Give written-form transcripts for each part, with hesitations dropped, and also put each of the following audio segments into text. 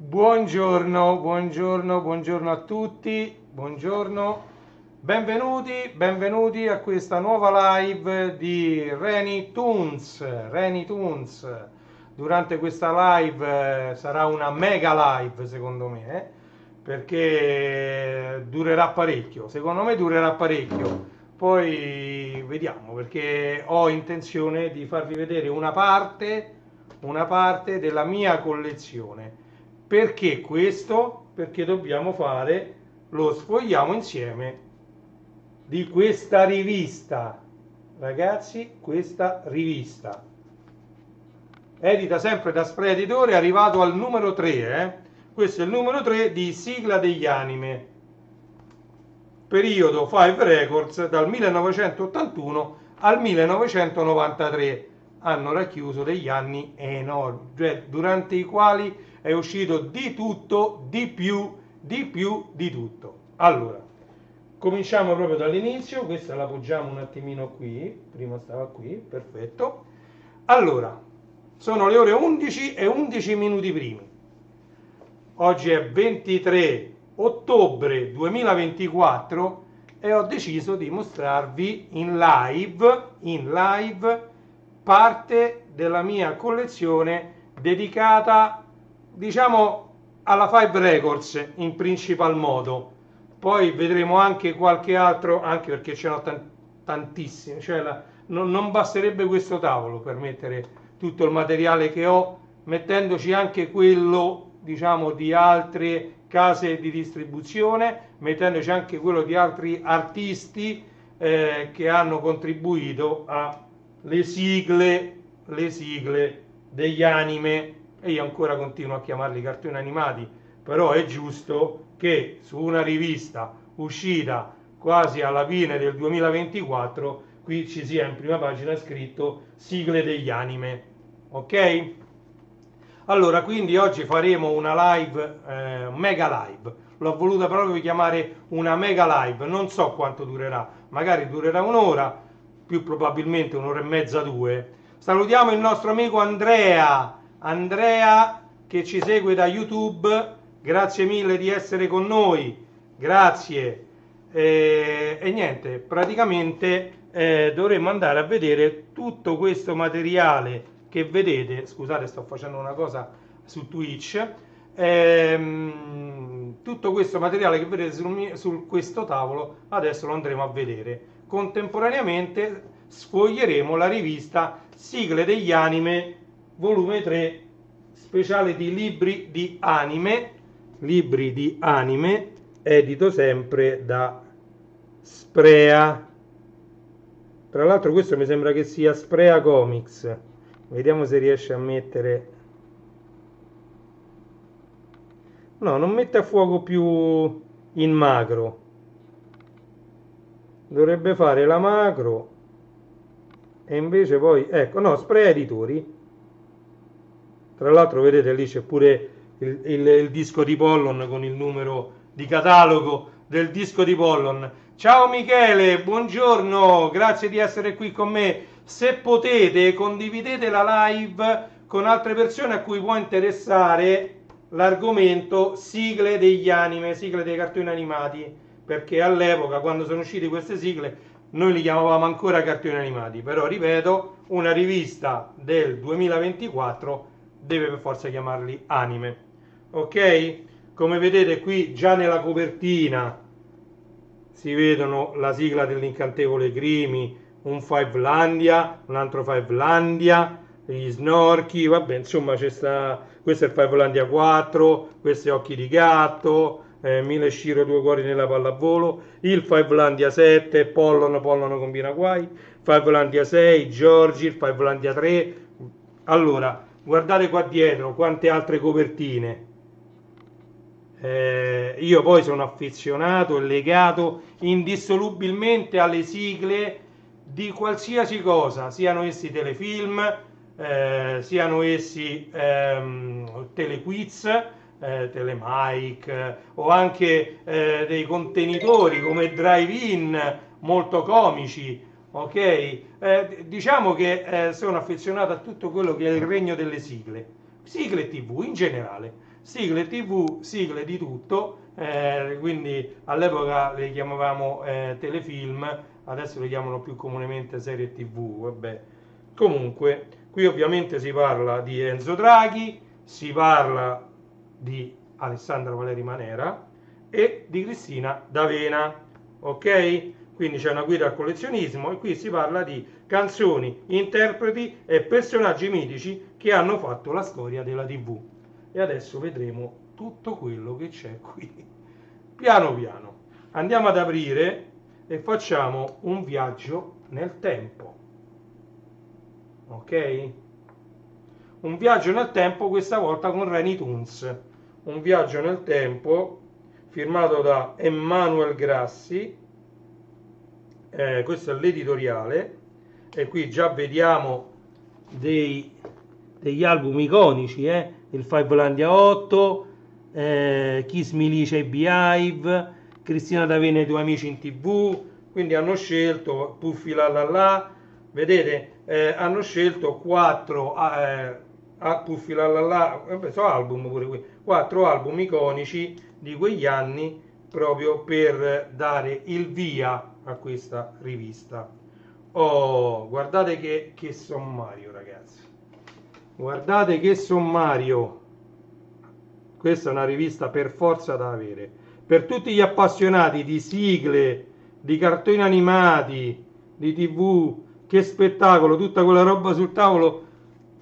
Buongiorno, buongiorno, buongiorno a tutti, buongiorno, benvenuti a questa nuova live di Reni Toons. Durante questa live sarà una mega live secondo me, perché durerà parecchio, secondo me durerà parecchio, poi vediamo perché ho intenzione di farvi vedere una parte della mia collezione. Perché questo? Perché dobbiamo fare lo sfogliamo insieme di questa rivista. Ragazzi, questa rivista edita sempre da Spray Editore, è arrivato al numero 3, Questo è il numero 3 di Sigla degli Anime, periodo Five Records dal 1981 al 1993. Hanno racchiuso degli anni enormi, cioè durante i quali è uscito di tutto, di più di tutto. Allora, cominciamo proprio dall'inizio. Questa la poggiamo un attimino qui, prima stava qui, perfetto. Allora, sono le ore 11 e 11 minuti primi. Oggi è 23 ottobre 2024 e ho deciso di mostrarvi in live parte della mia collezione dedicata, diciamo, alla Five Records in principal modo. Poi vedremo anche qualche altro, anche perché ce n'ho tantissime, cioè non basterebbe questo tavolo per mettere tutto il materiale che ho, mettendoci anche quello, diciamo, di altre case di distribuzione, mettendoci anche quello di altri artisti che hanno contribuito alle sigle degli anime, e io ancora continuo a chiamarli cartoni animati, però è giusto che su una rivista uscita quasi alla fine del 2024 qui ci sia in prima pagina scritto sigle degli anime, ok? Allora, quindi oggi faremo una live, mega live. L'ho voluta proprio chiamare una mega live, non so quanto durerà, magari durerà un'ora, più probabilmente un'ora e mezza, due. Salutiamo il nostro amico Andrea che ci segue da YouTube, grazie mille di essere con noi, grazie. E niente, praticamente dovremmo andare a vedere tutto questo materiale che vedete. Scusate, sto facendo una cosa su Twitch. Tutto questo materiale che vedete su questo tavolo adesso lo andremo a vedere. Contemporaneamente sfoglieremo la rivista Sigle degli Anime volume 3, speciale di libri di anime, edito sempre da Sprea. Tra l'altro questo mi sembra che sia Sprea Comics. Vediamo se riesce a mettere. No, non mette a fuoco più in macro. Dovrebbe fare la macro. E invece poi, ecco, no, Spray Editori. Tra l'altro vedete lì c'è pure il disco di Pollon con il numero di catalogo del disco di Pollon. Ciao Michele, buongiorno, grazie di essere qui con me. Se potete condividete la live con altre persone a cui può interessare l'argomento sigle degli anime, sigle dei cartoni animati, perché all'epoca quando sono uscite queste sigle noi li chiamavamo ancora cartoni animati, però ripeto, una rivista del 2024 deve per forza chiamarli anime, ok? Come vedete qui già nella copertina si vedono la sigla dell'incantevole Grimi, un Fivelandia, un altro Fivelandia, gli snorchi, vabbè, insomma c'è sta, questo è il Fivelandia 4, questo è Occhi di Gatto, Mille Sciro, Due Cuori nella Pallavolo, il Fivelandia 7, Pollon combina guai, Fivelandia 6, Giorgi, il Fivelandia 3. Allora, guardate qua dietro quante altre copertine. Io poi sono affezionato e legato indissolubilmente alle sigle di qualsiasi cosa, siano essi telefilm, siano essi telequiz, telemike, o anche dei contenitori come drive-in molto comici, ok? Diciamo che sono affezionato a tutto quello che è il regno delle sigle TV in generale. sigle TV, sigle di tutto, quindi all'epoca le chiamavamo telefilm, adesso le chiamano più comunemente serie TV, vabbè. Comunque, qui ovviamente si parla di Enzo Draghi, si parla di Alessandra Valeri Manera e di Cristina D'Avena, ok? Quindi c'è una guida al collezionismo e qui si parla di canzoni, interpreti e personaggi mitici che hanno fatto la storia della TV. E adesso vedremo tutto quello che c'è qui. Piano piano. Andiamo ad aprire e facciamo un viaggio nel tempo. Ok? Un viaggio nel tempo questa volta con Looney Tunes. Un viaggio nel tempo firmato da Emanuel Grassi. Questo è l'editoriale e qui già vediamo degli album iconici, il Fivelandia 8, Kiss Me Lice e Behive, Cristina D'Avena e i tuoi amici in TV, quindi hanno scelto Puffi La La La, vedete, hanno scelto 4 Puffi La La La, sono album pure qui, 4 album iconici di quegli anni proprio per dare il via a questa rivista. Oh, guardate che sommario, ragazzi. Guardate che sommario. Questa è una rivista per forza da avere. Per tutti gli appassionati di sigle, di cartoni animati, di TV, che spettacolo, tutta quella roba sul tavolo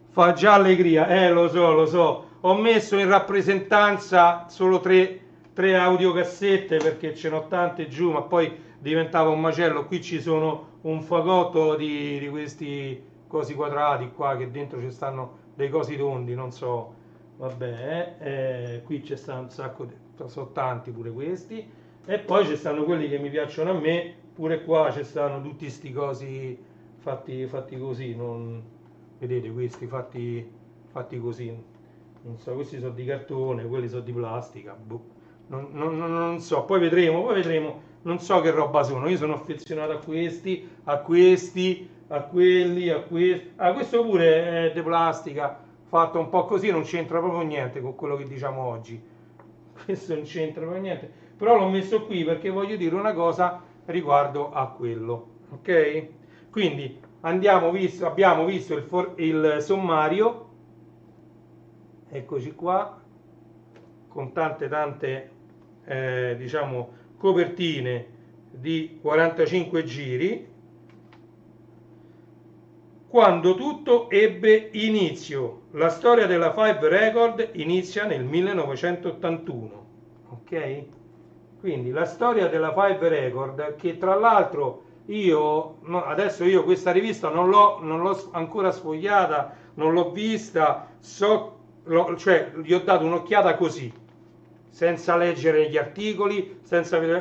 fa già allegria. Lo so. Ho messo in rappresentanza solo tre audiocassette perché ce n'ho tante giù, ma poi diventava un macello. Qui ci sono un fagotto di questi cosi quadrati qua, che dentro ci stanno dei cosi tondi, non so, vabbè, qui c'è sta un sacco sono tanti pure questi, e poi ci stanno quelli che mi piacciono a me, pure qua ci stanno tutti sti cosi fatti così, non vedete, questi fatti così, non so, questi sono di cartone, quelli sono di plastica, boh. Non so, poi vedremo, non so che roba sono. Io sono affezionato a questi, a quelli, a questi. Questo pure è di plastica, fatto un po' così, non c'entra proprio niente con quello che diciamo oggi. Questo non c'entra proprio niente, però l'ho messo qui perché voglio dire una cosa riguardo a quello, ok? Quindi abbiamo visto il sommario, eccoci qua, con tante diciamo copertine di 45 giri, quando tutto ebbe inizio. La storia della Five Record inizia nel 1981, ok? Quindi la storia della Five Record, che tra l'altro adesso io questa rivista non l'ho ancora sfogliata, non l'ho vista, cioè gli ho dato un'occhiata così, senza leggere gli articoli,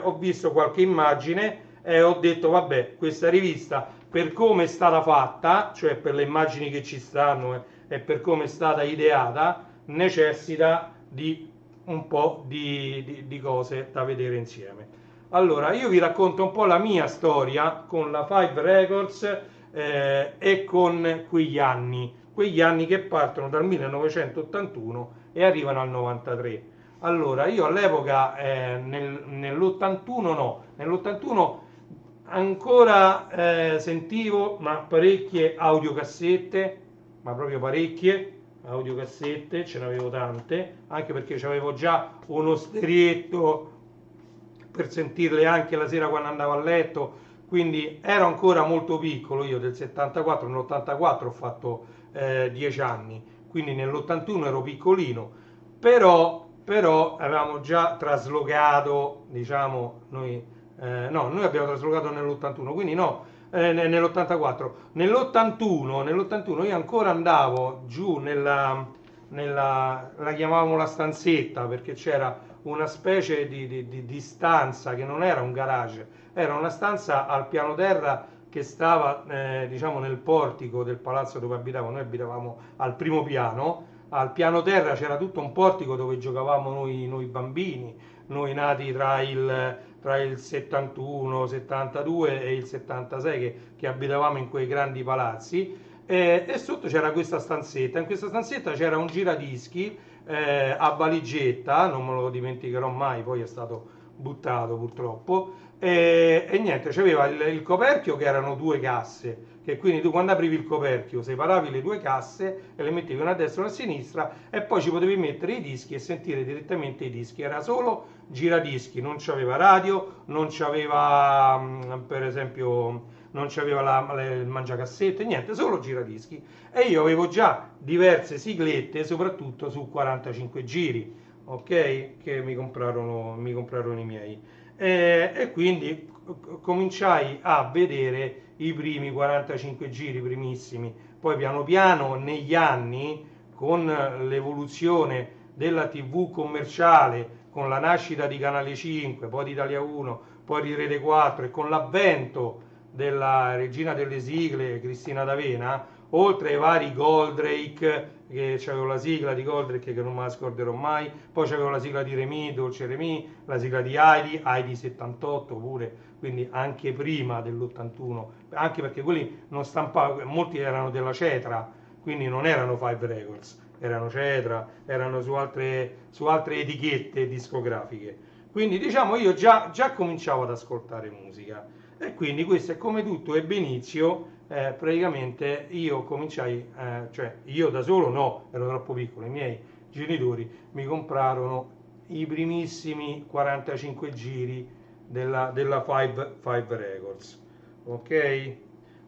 ho visto qualche immagine e ho detto vabbè, questa rivista per come è stata fatta, cioè per le immagini che ci stanno e per come è stata ideata, necessita di un po' di cose da vedere insieme. Allora, io vi racconto un po' la mia storia con la Five Records e con quegli anni che partono dal 1981 e arrivano al 93. Allora, io all'epoca, nell'81 ancora sentivo, ma parecchie audiocassette, ma proprio parecchie audiocassette, ce ne avevo tante, anche perché avevo già uno sterietto per sentirle anche la sera quando andavo a letto, quindi ero ancora molto piccolo, io del 74, nell'84 ho fatto 10 anni, quindi nell'81 ero piccolino, però avevamo già traslocato, diciamo, noi abbiamo traslocato nell'81, quindi nell'84. Nell'81 io ancora andavo giù la chiamavamo la stanzetta, perché c'era una specie di stanza che non era un garage, era una stanza al piano terra che stava diciamo nel portico del palazzo dove abitavo. Noi abitavamo al primo piano. Al piano terra c'era tutto un portico dove giocavamo noi bambini, noi nati tra il 71, 72 e il 76 che abitavamo in quei grandi palazzi, e sotto c'era questa stanzetta. In questa stanzetta c'era un giradischi a valigetta, non me lo dimenticherò mai, poi è stato buttato purtroppo, e niente, c'aveva il coperchio che erano due casse, che quindi tu quando aprivi il coperchio separavi le due casse e le mettevi una a destra e una a sinistra e poi ci potevi mettere i dischi e sentire direttamente i dischi. Era solo giradischi, non c'aveva radio, non c'aveva per esempio non c'aveva il mangiacassette, niente, solo giradischi. E io avevo già diverse siglette, soprattutto su 45 giri, ok? Che mi comprarono i miei. E quindi cominciai a vedere i primi 45 giri, primissimi. Poi piano piano, negli anni, con l'evoluzione della TV commerciale, con la nascita di Canale 5, poi di Italia 1, poi di Rete 4 e con l'avvento della regina delle sigle Cristina D'Avena, oltre ai vari Goldrake, che c'avevo la sigla di Goldrake che non me la scorderò mai, poi c'avevo la sigla di Remy, Dolce Remy, la sigla di Heidi 78 pure, quindi anche prima dell'81, anche perché quelli non stampavano, molti erano della Cetra, quindi non erano Five Records, erano Cetra, erano su altre etichette discografiche. Quindi diciamo io già cominciavo ad ascoltare musica e quindi questo è come tutto ebbe inizio, praticamente io cominciai, cioè io da solo no, ero troppo piccolo, i miei genitori mi comprarono i primissimi 45 giri della Five Records, ok?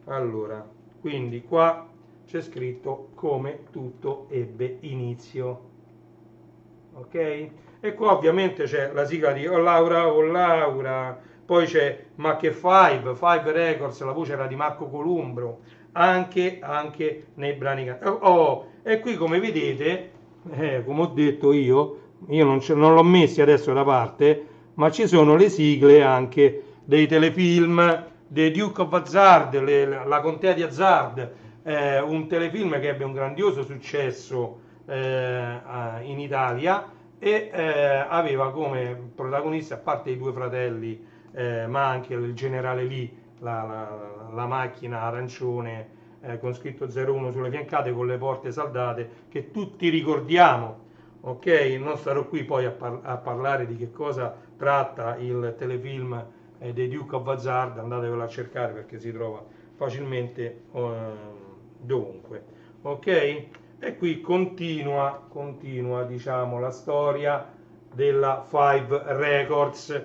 Allora, quindi qua c'è scritto come tutto ebbe inizio, ok? E qua ovviamente c'è la sigla di oh Laura, poi c'è Ma che Five Records, la voce era di Marco Columbro, anche nei brani e qui come vedete, come ho detto io non l'ho messi adesso da parte, ma ci sono le sigle anche dei telefilm, The Duke of Hazzard, la contea di Hazzard, un telefilm che ebbe un grandioso successo in Italia e aveva come protagonisti, a parte i due fratelli, ma anche il generale Lee, la macchina arancione con scritto 01 sulle fiancate con le porte saldate che tutti ricordiamo. Ok, non starò qui poi a parlare di che cosa tratta il telefilm dei Duke of Hazzard, andatevelo a cercare perché si trova facilmente dovunque. Ok? E qui continua diciamo la storia della Five Records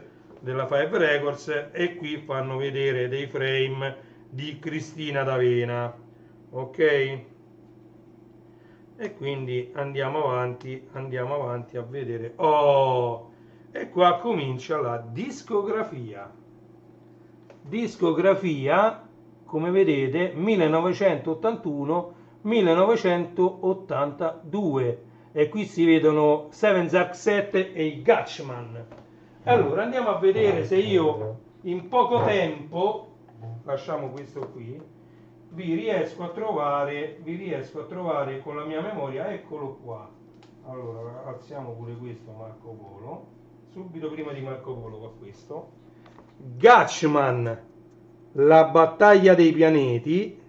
e qui fanno vedere dei frame di Cristina D'Avena, ok? E quindi andiamo avanti a vedere. Oh, e qua comincia la discografia, come vedete 1981-1982 e qui si vedono Seven Zark 7 e i Gatchman. Allora andiamo a vedere se io in poco tempo, lasciamo questo qui, vi riesco a trovare con la mia memoria. Eccolo qua. Allora alziamo pure questo Marco Polo, subito prima di Marco Polo qua questo Gatchman, la battaglia dei pianeti,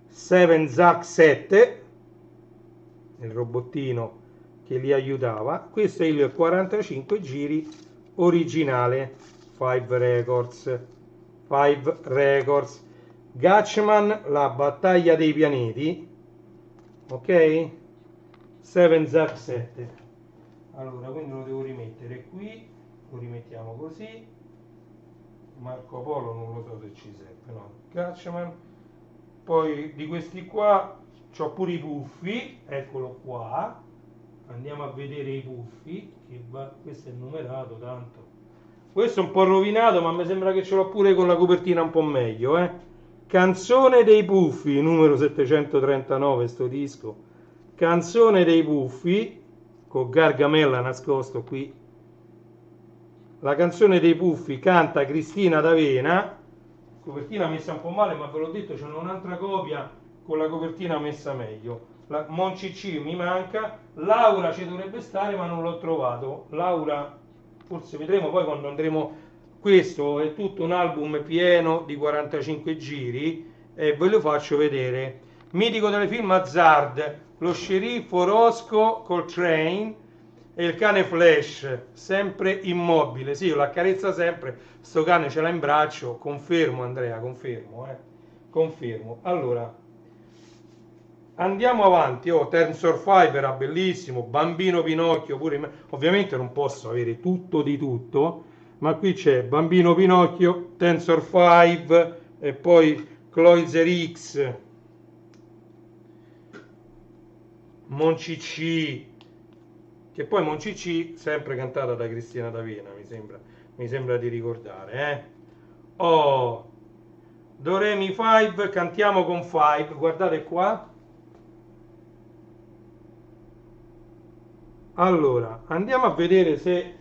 Seven Zack 7, il robottino che li aiutava. Questo è il 45 giri originale Five Records. Gatchman, la battaglia dei pianeti, ok? Seven Zack 7. Allora, quindi lo devo rimettere qui, lo rimettiamo così. Marco Polo non lo so se ci serve, no? Gatchman. Poi di questi qua c'ho pure i puffi, eccolo qua. Andiamo a vedere i puffi, questo è numerato tanto. Questo è un po' rovinato, ma mi sembra che ce l'ho pure con la copertina un po' meglio, Canzone dei Puffi, numero 739 sto disco. Canzone dei Puffi, con Gargamella nascosto qui. La canzone dei Puffi canta Cristina D'Avena, copertina messa un po' male, ma ve l'ho detto, c'è un'altra copia con la copertina messa meglio. Monci C mi manca, Laura ci dovrebbe stare ma non l'ho trovato. Laura, forse vedremo poi quando andremo. Questo è tutto un album pieno di 45 giri e ve lo faccio vedere. mitico telefilm Hazard, lo sceriffo Roscoe Coltrane e il cane Flash, sempre immobile. Sì, io l'accarezza sempre, sto cane ce l'ha in braccio, confermo Andrea, confermo. Allora, andiamo avanti. Tensor 5 era bellissimo, Bambino Pinocchio pure, ovviamente non posso avere tutto di tutto, ma qui c'è Bambino Pinocchio, Tensor 5 e poi Cloiser X, Moncicci, che poi Moncicci sempre cantata da Cristina D'Avena, mi sembra di ricordare, Oh, Do Re Mi 5, cantiamo con 5, guardate qua. Allora, andiamo a vedere se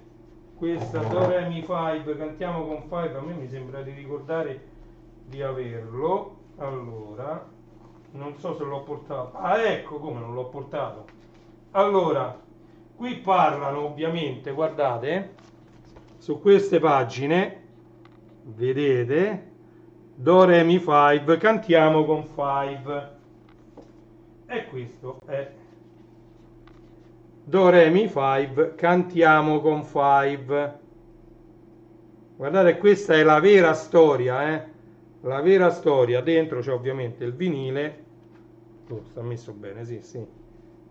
questa Do Re Mi 5, cantiamo con 5, a me mi sembra di ricordare di averlo. Allora, non so se l'ho portato. Ah, ecco come non l'ho portato. Allora, qui parlano ovviamente, guardate, su queste pagine, vedete, Do Re Mi 5, cantiamo con 5. E questo è Do Re Mi 5, cantiamo con 5. Guardate, questa è la vera storia, la vera storia. Dentro c'è ovviamente il vinile. Sta messo bene, sì, sì.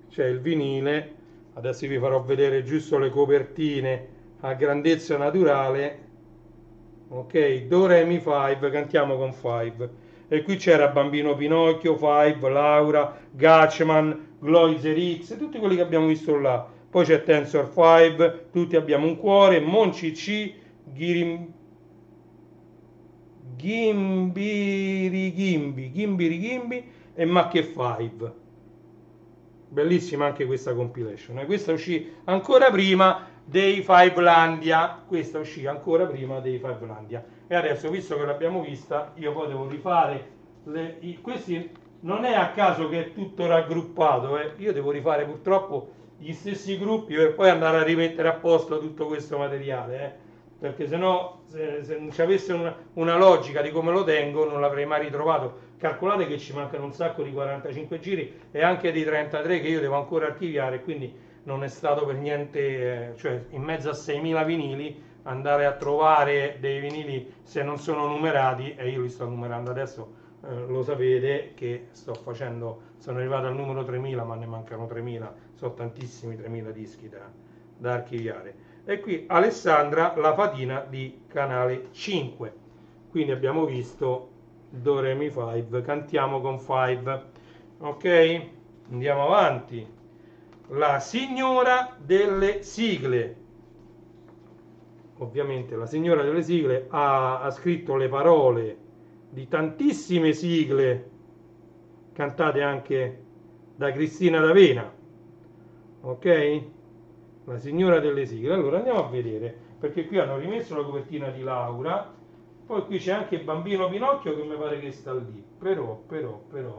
C'è il vinile. Adesso vi farò vedere giusto le copertine a grandezza naturale. Ok, Do Re Mi 5, cantiamo con 5. E qui c'era Bambino Pinocchio, 5, Laura, Gatchman, Gloiser X, tutti quelli che abbiamo visto là. Poi c'è Tensor 5, tutti abbiamo un cuore, Monci C, Gimbiri e Macche 5. Bellissima anche questa compilation. Questa uscì ancora prima dei Fivelandia. Questa uscì ancora prima dei Fivelandia. E adesso, visto che l'abbiamo vista, io poi devo rifare questi. Non è a caso che è tutto raggruppato, io devo rifare purtroppo gli stessi gruppi per poi andare a rimettere a posto tutto questo materiale, perché se non ci avesse una logica di come lo tengo non l'avrei mai ritrovato. Calcolate che ci mancano un sacco di 45 giri e anche di 33 che io devo ancora archiviare, quindi non è stato per niente, cioè in mezzo a 6.000 vinili andare a trovare dei vinili se non sono numerati, e io li sto numerando adesso. Lo sapete che sono arrivato al numero 3000, ma ne mancano 3000, sono tantissimi 3000 dischi da archiviare. E qui Alessandra, la fatina di Canale 5. Quindi abbiamo visto Do Re Mi 5, cantiamo con 5. Ok? Andiamo avanti. La signora delle sigle. Ovviamente la signora delle sigle ha scritto le parole di tantissime sigle cantate anche da Cristina D'Avena. Ok? La signora delle sigle. Allora andiamo a vedere, perché qui hanno rimesso la copertina di Laura, poi qui c'è anche il Bambino Pinocchio che mi pare che sta lì, però,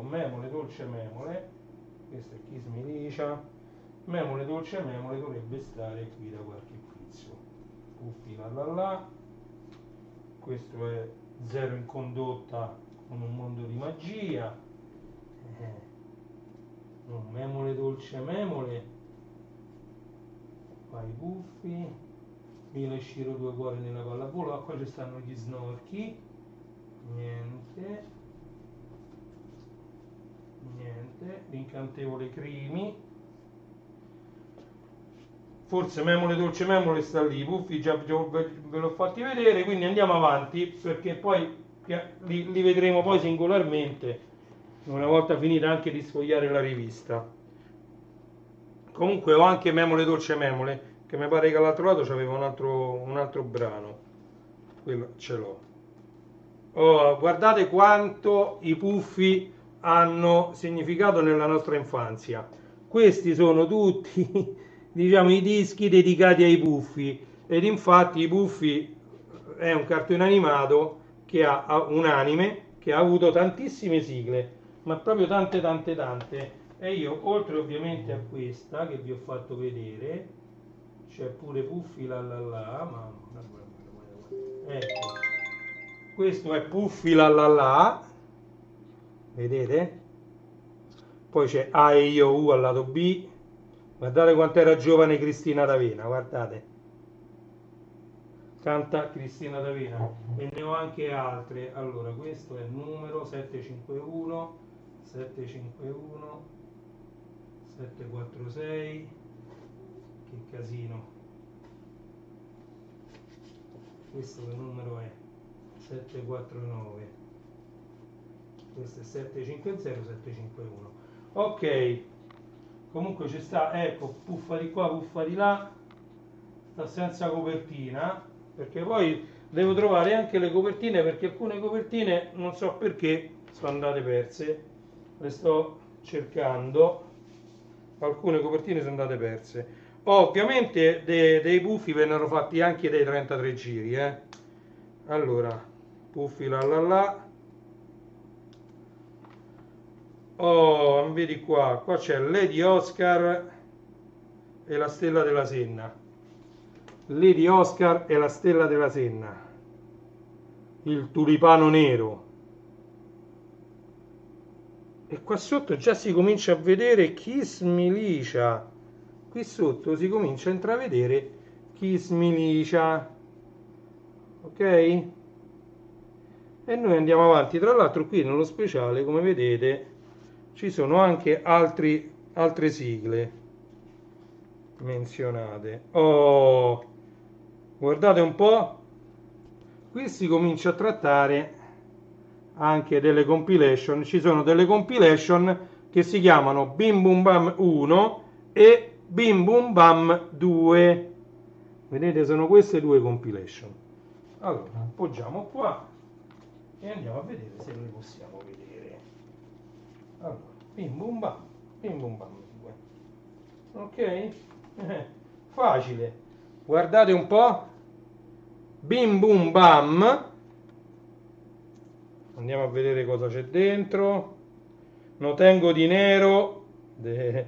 Memole, dolce Memole, questo è Chi Smilicia, Memole, dolce Memole dovrebbe stare qui da qualche pizzo. Puffi la la la, questo è Zero in condotta con un mondo di magia, Memole, dolce Memole, i Puffi, Mila Sciro, due cuori nella pallavolo, qua ci stanno gli snorchi, niente, l'incantevole Crimi, forse Memole dolce Memole sta lì, i Puffi già ve l'ho fatti vedere, quindi andiamo avanti perché poi li vedremo poi singolarmente una volta finita anche di sfogliare la rivista. Comunque ho anche Memole dolce Memole, che mi pare che all'altro lato c'aveva un altro brano, quello ce l'ho. Guardate quanto i Puffi hanno significato nella nostra infanzia. Questi sono tutti diciamo i dischi dedicati ai Puffi, ed infatti i Puffi è un cartone animato che ha un anime che ha avuto tantissime sigle, ma proprio tante, e io oltre ovviamente a questa che vi ho fatto vedere c'è pure Puffi la la la, ma ecco, questo è Puffi la la la, vedete? poi c'è A, E, I, O, U al lato B. Guardate quanto era giovane Cristina D'Avena, guardate. Canta Cristina D'Avena. E ne ho anche altre. Allora, questo è il numero 751, 751, 746. Che casino. Questo che numero è? 749. Questo è 750, 751. Ok. Comunque ci sta, ecco, puffa di qua, puffa di là, sta senza copertina, perché poi devo trovare anche le copertine, perché alcune copertine non so perché sono andate perse, le sto cercando, alcune copertine sono andate perse. Ovviamente dei puffi vennero fatti anche dei 33 giri, allora, puffi là là là. Oh, vedi qua, qua c'è Lady Oscar e la stella della Senna. Lady Oscar e la stella della Senna. Il tulipano nero. E qua sotto già si comincia a vedere Kiss Milicia. Qui sotto si comincia a intravedere Kiss Milicia. Ok? E noi andiamo avanti. Tra l'altro qui nello speciale, come vedete, ci sono anche altre sigle menzionate. Oh, guardate un po', qui si comincia a trattare anche delle compilation. Ci sono delle compilation che si chiamano Bim Bum Bam 1 e Bim Bum Bam 2. Vedete, sono queste due compilation. Allora, appoggiamo qua e andiamo a vedere se le possiamo vedere. Allora, Bim Bum Bam, Bim Bum Bam 2. Ok? Facile. Guardate un po'. Bim Bum Bam. Andiamo a vedere cosa c'è dentro. No tengo dinero de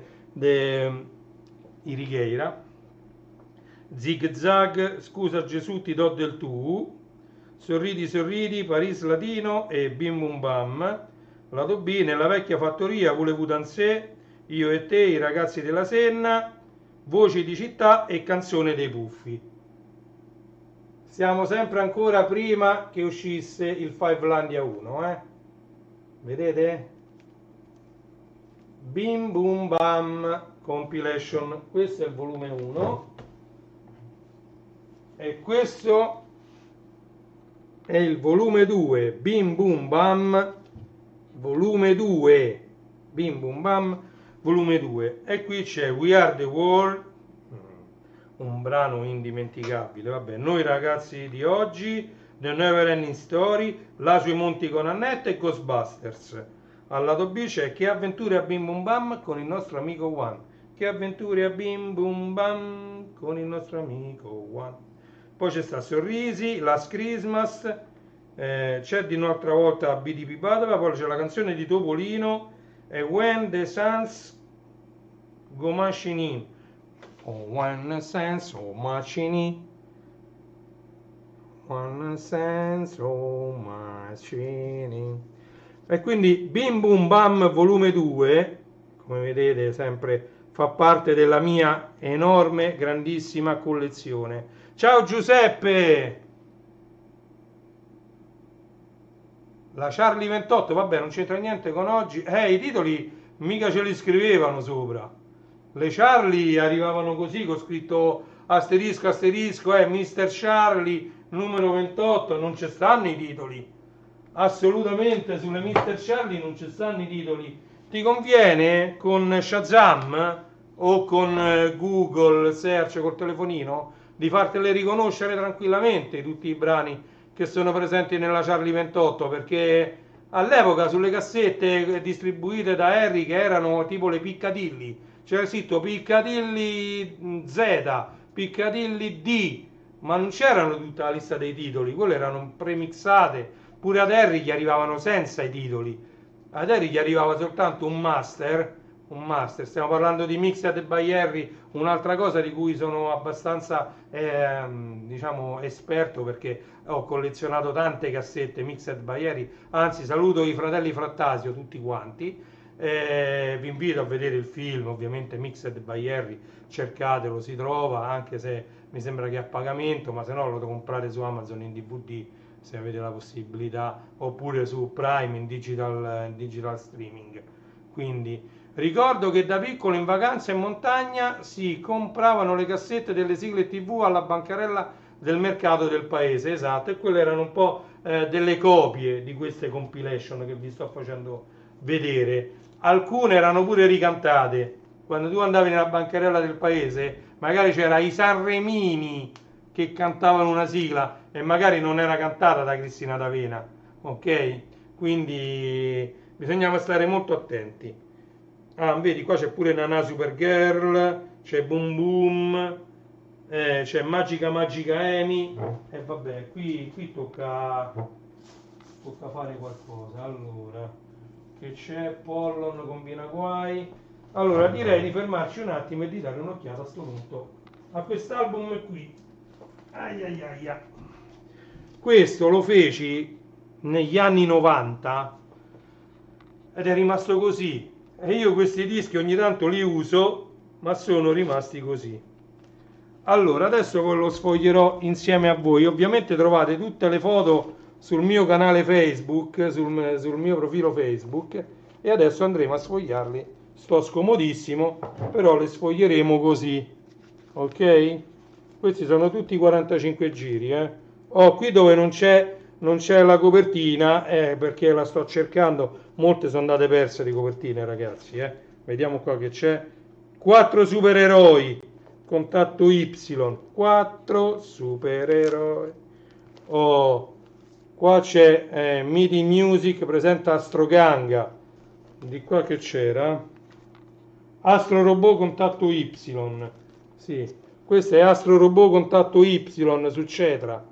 Irigheira. Zig Zag, scusa Gesù ti do del tu. Sorridi sorridi, Paris Latino e Bim Bum Bam. Lato B, nella vecchia fattoria volevo danser, io e te, i ragazzi della Senna, voci di città e canzone dei puffi. Siamo sempre ancora prima che uscisse il Fivelandia 1, Vedete? Bim Bum Bam Compilation, questo è il volume 1 e questo è il volume 2, Bim Bum Bam volume 2, Bim Bum Bam volume 2, e qui c'è We Are The World, un brano indimenticabile. Vabbè, noi ragazzi di oggi, The Never Ending Story, Là sui monti con Annette e Ghostbusters. Al lato B c'è Che avventure a Bim Bum Bam con il nostro amico One. Che avventure a Bim Bum Bam con il nostro amico One. Poi c'è sta Sorrisi, Last Christmas, c'è di un'altra volta BDP Padova, poi c'è la canzone di Topolino e When the Suns Go Marching In. Oh, one sense, oh, marching in. One sense, oh, marching in. E quindi Bim Bum Bam volume 2, come vedete sempre fa parte della mia enorme, grandissima collezione. Ciao Giuseppe! La Charlie 28, vabbè, non c'entra niente con oggi. I titoli mica ce li scrivevano sopra. Le Charlie arrivavano così con scritto asterisco asterisco, Mr. Charlie numero 28, non ci stanno i titoli. Assolutamente sulle Mr. Charlie non ci stanno i titoli. Ti conviene con Shazam o con Google Search col telefonino di fartele riconoscere tranquillamente tutti i brani che sono presenti nella Charlie 28, perché all'epoca sulle cassette distribuite da Harry, che erano tipo le Piccadilly, c'era scritto Piccadilly Z, Piccadilly D, ma non c'erano tutta la lista dei titoli, quelle erano premixate. Pure ad Harry gli arrivavano senza i titoli, ad Harry gli arrivava soltanto un master, stiamo parlando di Mixed by Harry, un'altra cosa di cui sono abbastanza diciamo esperto, perché ho collezionato tante cassette Mixed by Harry, anzi saluto i fratelli Frattasio tutti quanti. Vi invito a vedere il film, ovviamente Mixed by Harry, cercatelo, si trova, anche se mi sembra che è a pagamento, ma se no lo devo comprare su Amazon in DVD se avete la possibilità, oppure su Prime in digital streaming. Quindi ricordo che da piccolo in vacanza in montagna si compravano le cassette delle sigle TV alla bancarella del mercato del paese, esatto, e quelle erano un po' delle copie di queste compilation che vi sto facendo vedere. Alcune erano pure ricantate. Quando tu andavi nella bancarella del paese, magari c'era i Sanremini che cantavano una sigla e magari non era cantata da Cristina D'Avena, ok? Quindi bisognava stare molto attenti. Ah, vedi, qua c'è pure Nana Supergirl, c'è Boom Boom, c'è Magica Magica Amy, e vabbè, qui tocca fare qualcosa. Allora, che c'è? Pollon combina guai. Allora, direi di fermarci un attimo e di dare un'occhiata a sto punto a quest'album qui. Ai ai ai ai. Questo lo feci negli anni 90 ed è rimasto così. E io questi dischi ogni tanto li uso, ma sono rimasti così. Allora, adesso ve lo sfoglierò insieme a voi. Ovviamente trovate tutte le foto sul mio canale Facebook, sul mio profilo Facebook, e adesso andremo a sfogliarli. Sto scomodissimo, però le sfoglieremo così. Ok? Questi sono tutti 45 giri, Oh, qui dove non c'è la copertina, perché la sto cercando. Molte sono andate perse di copertine, ragazzi, Vediamo qua che c'è. 4 supereroi. Contatto Y. 4 supereroi. Oh, qua c'è MIDI Music presenta Astro Ganga. Di qua che c'era? Astro Robot Contatto Y. Sì, questo è Astro Robot Contatto Y su Cetra.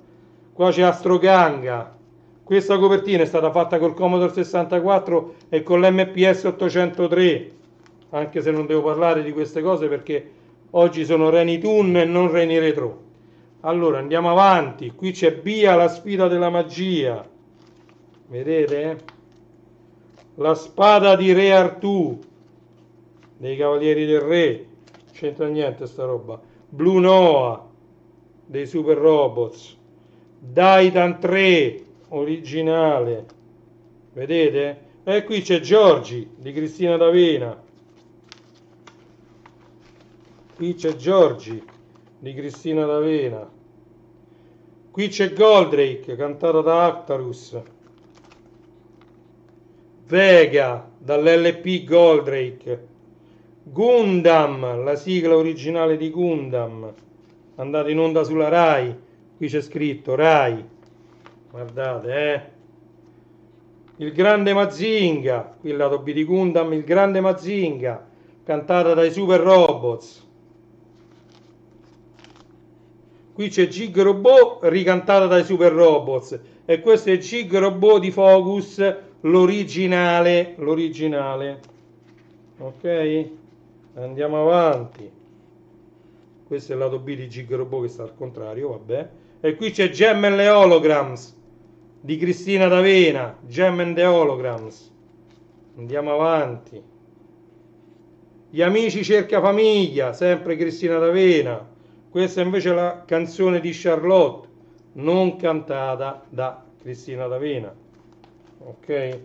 Qua c'è Astro Ganga. Questa copertina è stata fatta col Commodore 64 e con l'MPS 803, anche se non devo parlare di queste cose perché oggi sono Reni Toon e non Reni Retro. Allora andiamo avanti, qui c'è Bia la sfida della magia, vedete? La spada di Re Artù dei Cavalieri del Re, c'entra niente sta roba. Blue Noah dei Super Robots, Daitan 3 originale, vedete? E qui c'è Giorgi di Cristina D'Avena. Qui c'è Giorgi di Cristina D'Avena. Qui c'è Goldrake cantata da Actarus. Vega dall'LP Goldrake. Gundam, la sigla originale di Gundam, andata in onda sulla Rai. Qui c'è scritto Rai. Guardate, Il grande Mazinga, qui il lato B di Gundam, il grande Mazinga, cantata dai Super Robots. Qui c'è Gig Robot, ricantata dai Super Robots. E questo è Gig Robot di Focus, l'originale. Ok? Andiamo avanti. Questo è il lato B di Gig Robot che sta al contrario, vabbè. E qui c'è Gem and the Holograms di Cristina D'Avena, Gem and the Holograms. Andiamo avanti. Gli amici cerca famiglia, sempre Cristina D'Avena. Questa invece è la canzone di Charlotte, non cantata da Cristina D'Avena. Ok?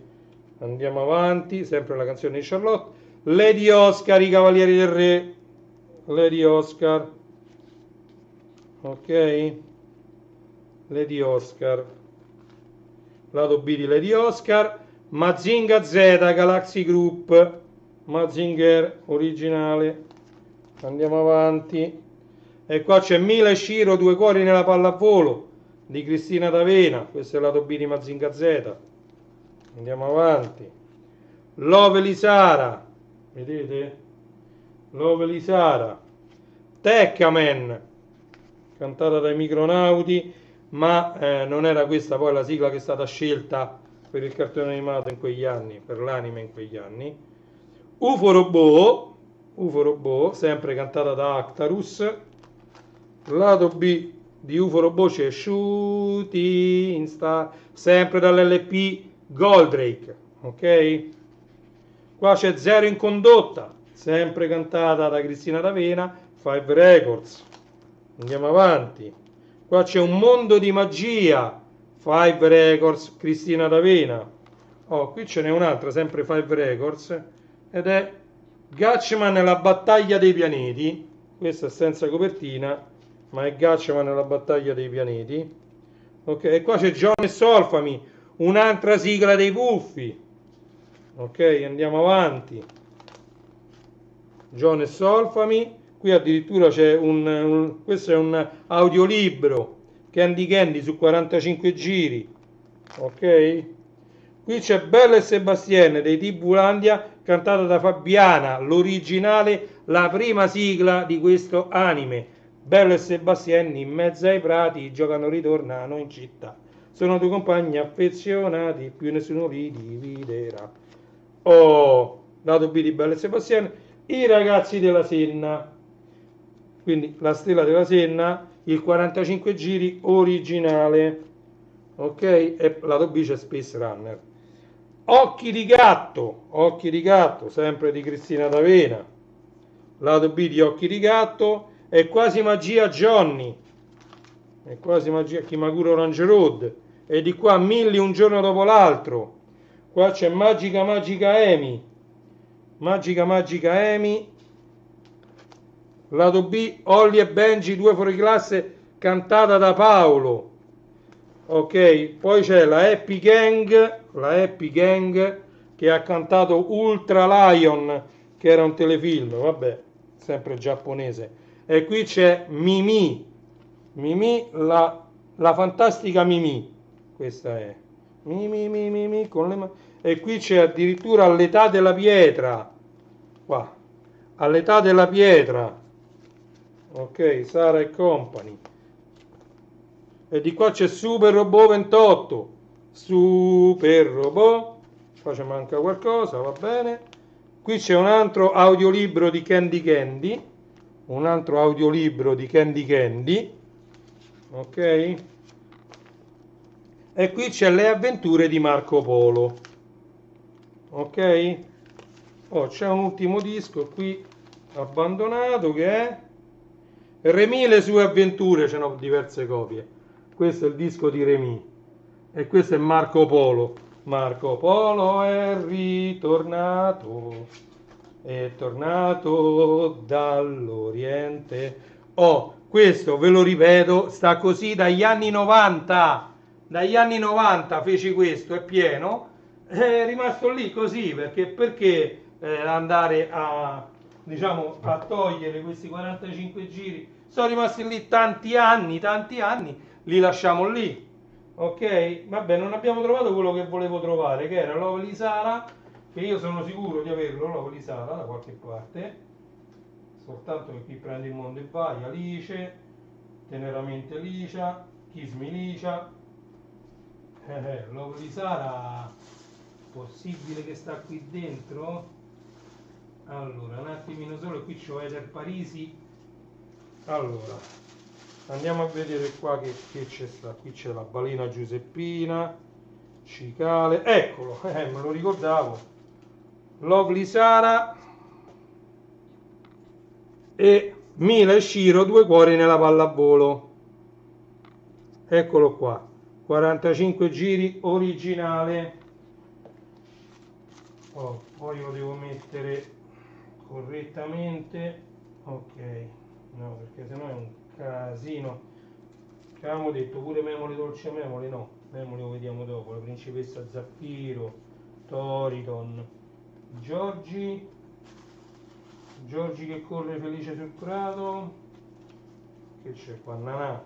Andiamo avanti, sempre la canzone di Charlotte. Lady Oscar, i Cavalieri del Re. Lady Oscar. Ok? Lady Oscar. Lato B di Lady Oscar. Mazinga Z, Galaxy Group. Mazinger originale. Andiamo avanti. E qua c'è Mila e Shiro, due cuori nella pallavolo di Cristina D'Avena. Questo è il lato B di Mazinga Z. Andiamo avanti. Lovely Sara, vedete? Lovely Sara. Tekkaman, cantata dai Micronauti, ma non era questa poi la sigla che è stata scelta per il cartone animato in quegli anni, per l'anime in quegli anni. UFO Robot, sempre cantata da Actarus. Lato B di UFO Robot c'è Shooting Star, sempre dall'LP Goldrake, ok? Qua c'è Zero in condotta, sempre cantata da Cristina D'Avena, Five Records. Andiamo avanti. Qua c'è Un mondo di magia, Five Records, Cristina D'Avena. Oh, qui ce n'è un'altra, sempre Five Records, ed è Gatchman e la battaglia dei pianeti. Questa è senza copertina, ma è Gatchman e la battaglia dei pianeti. Ok, e qua c'è John e Solfami, un'altra sigla dei Puffi. Ok, andiamo avanti. John e Solfami. Qui addirittura c'è questo è un audiolibro, Candy Candy su 45 giri. Ok? Qui c'è Bella e Sebastienne dei Tibulandia, cantata da Fabiana, l'originale, la prima sigla di questo anime. Bella e Sebastienne in mezzo ai prati giocano, ritornano in città. Sono due compagni affezionati, più nessuno li dividerà. Oh, lato B di Bella e Sebastienne, I ragazzi della Senna. Quindi La stella della Senna, il 45 giri originale. Ok? E lato B c'è Space Runner. Occhi di gatto, sempre di Cristina D'Avena. Lato B di Occhi di gatto è Quasi magia Johnny. È Quasi magia Kimaguro Orange Road. E di qua Milli un giorno dopo l'altro. Qua c'è Magica Magica Amy. Magica Magica Amy. Lato B Holly e Benji, due fuori classe, cantata da Paolo. Ok, poi c'è la Happy Gang che ha cantato Ultra Lion, che era un telefilm, vabbè, sempre giapponese. E qui c'è Mimi, la fantastica Mimi, questa è Mimi con le e qui c'è addirittura All'età della pietra, qua, All'età della pietra, ok, Sara e Company. E di qua c'è Super Robot 28, Super Robot, qua ci manca qualcosa, va bene. Qui c'è un altro audiolibro di Candy Candy, ok. E qui c'è Le avventure di Marco Polo, ok. Oh, c'è un ultimo disco qui abbandonato che è Remy le sue avventure, ce n'ho diverse copie. Questo è il disco di Remy e questo è Marco Polo. Marco Polo è ritornato, è tornato dall'Oriente. Oh, questo ve lo ripeto, sta così dagli anni 90. Dagli anni 90 feci questo, è pieno. È rimasto lì così perché andare a, diciamo, a togliere questi 45 giri. Sono rimasti lì tanti anni, li lasciamo lì. Ok? Vabbè, non abbiamo trovato quello che volevo trovare, che era Lovely Sara, che io sono sicuro di averlo, Lovely Sara, da qualche parte. Soltanto che qui prendi il mondo e vai, Alice, Teneramente Licia, Kiss Me Licia. Lovely Sara, possibile che sta qui dentro? Allora, un attimino solo, qui c'ho Eder Parisi. Allora, andiamo a vedere qua che c'è sta. Qui c'è la balena Giuseppina, Cicale, eccolo, me lo ricordavo. Lovely Sara e Mila e Shiro, due cuori nella pallavolo. Eccolo qua, 45 giri originale. Oh, poi lo devo mettere correttamente. Ok, no, perché sennò è un casino. Che avevamo detto pure Memoli Dolce Memoli, no, Memoli lo vediamo dopo. La principessa Zaffiro, Toriton, Giorgi che corre felice sul prato. Che c'è qua? Nanà,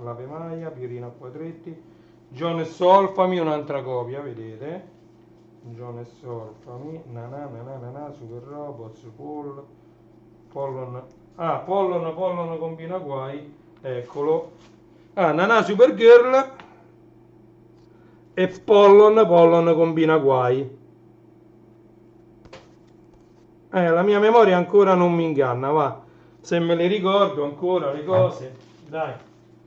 l'Ave Maia, Pierino a quadretti, John e Solfami, un'altra copia, vedete? John e Solfami, Nanà, Super Robots, Pollon combina guai, eccolo. Nanà Supergirl e Pollon combina guai. La mia memoria ancora non mi inganna, va. Se me le ricordo ancora le cose, dai,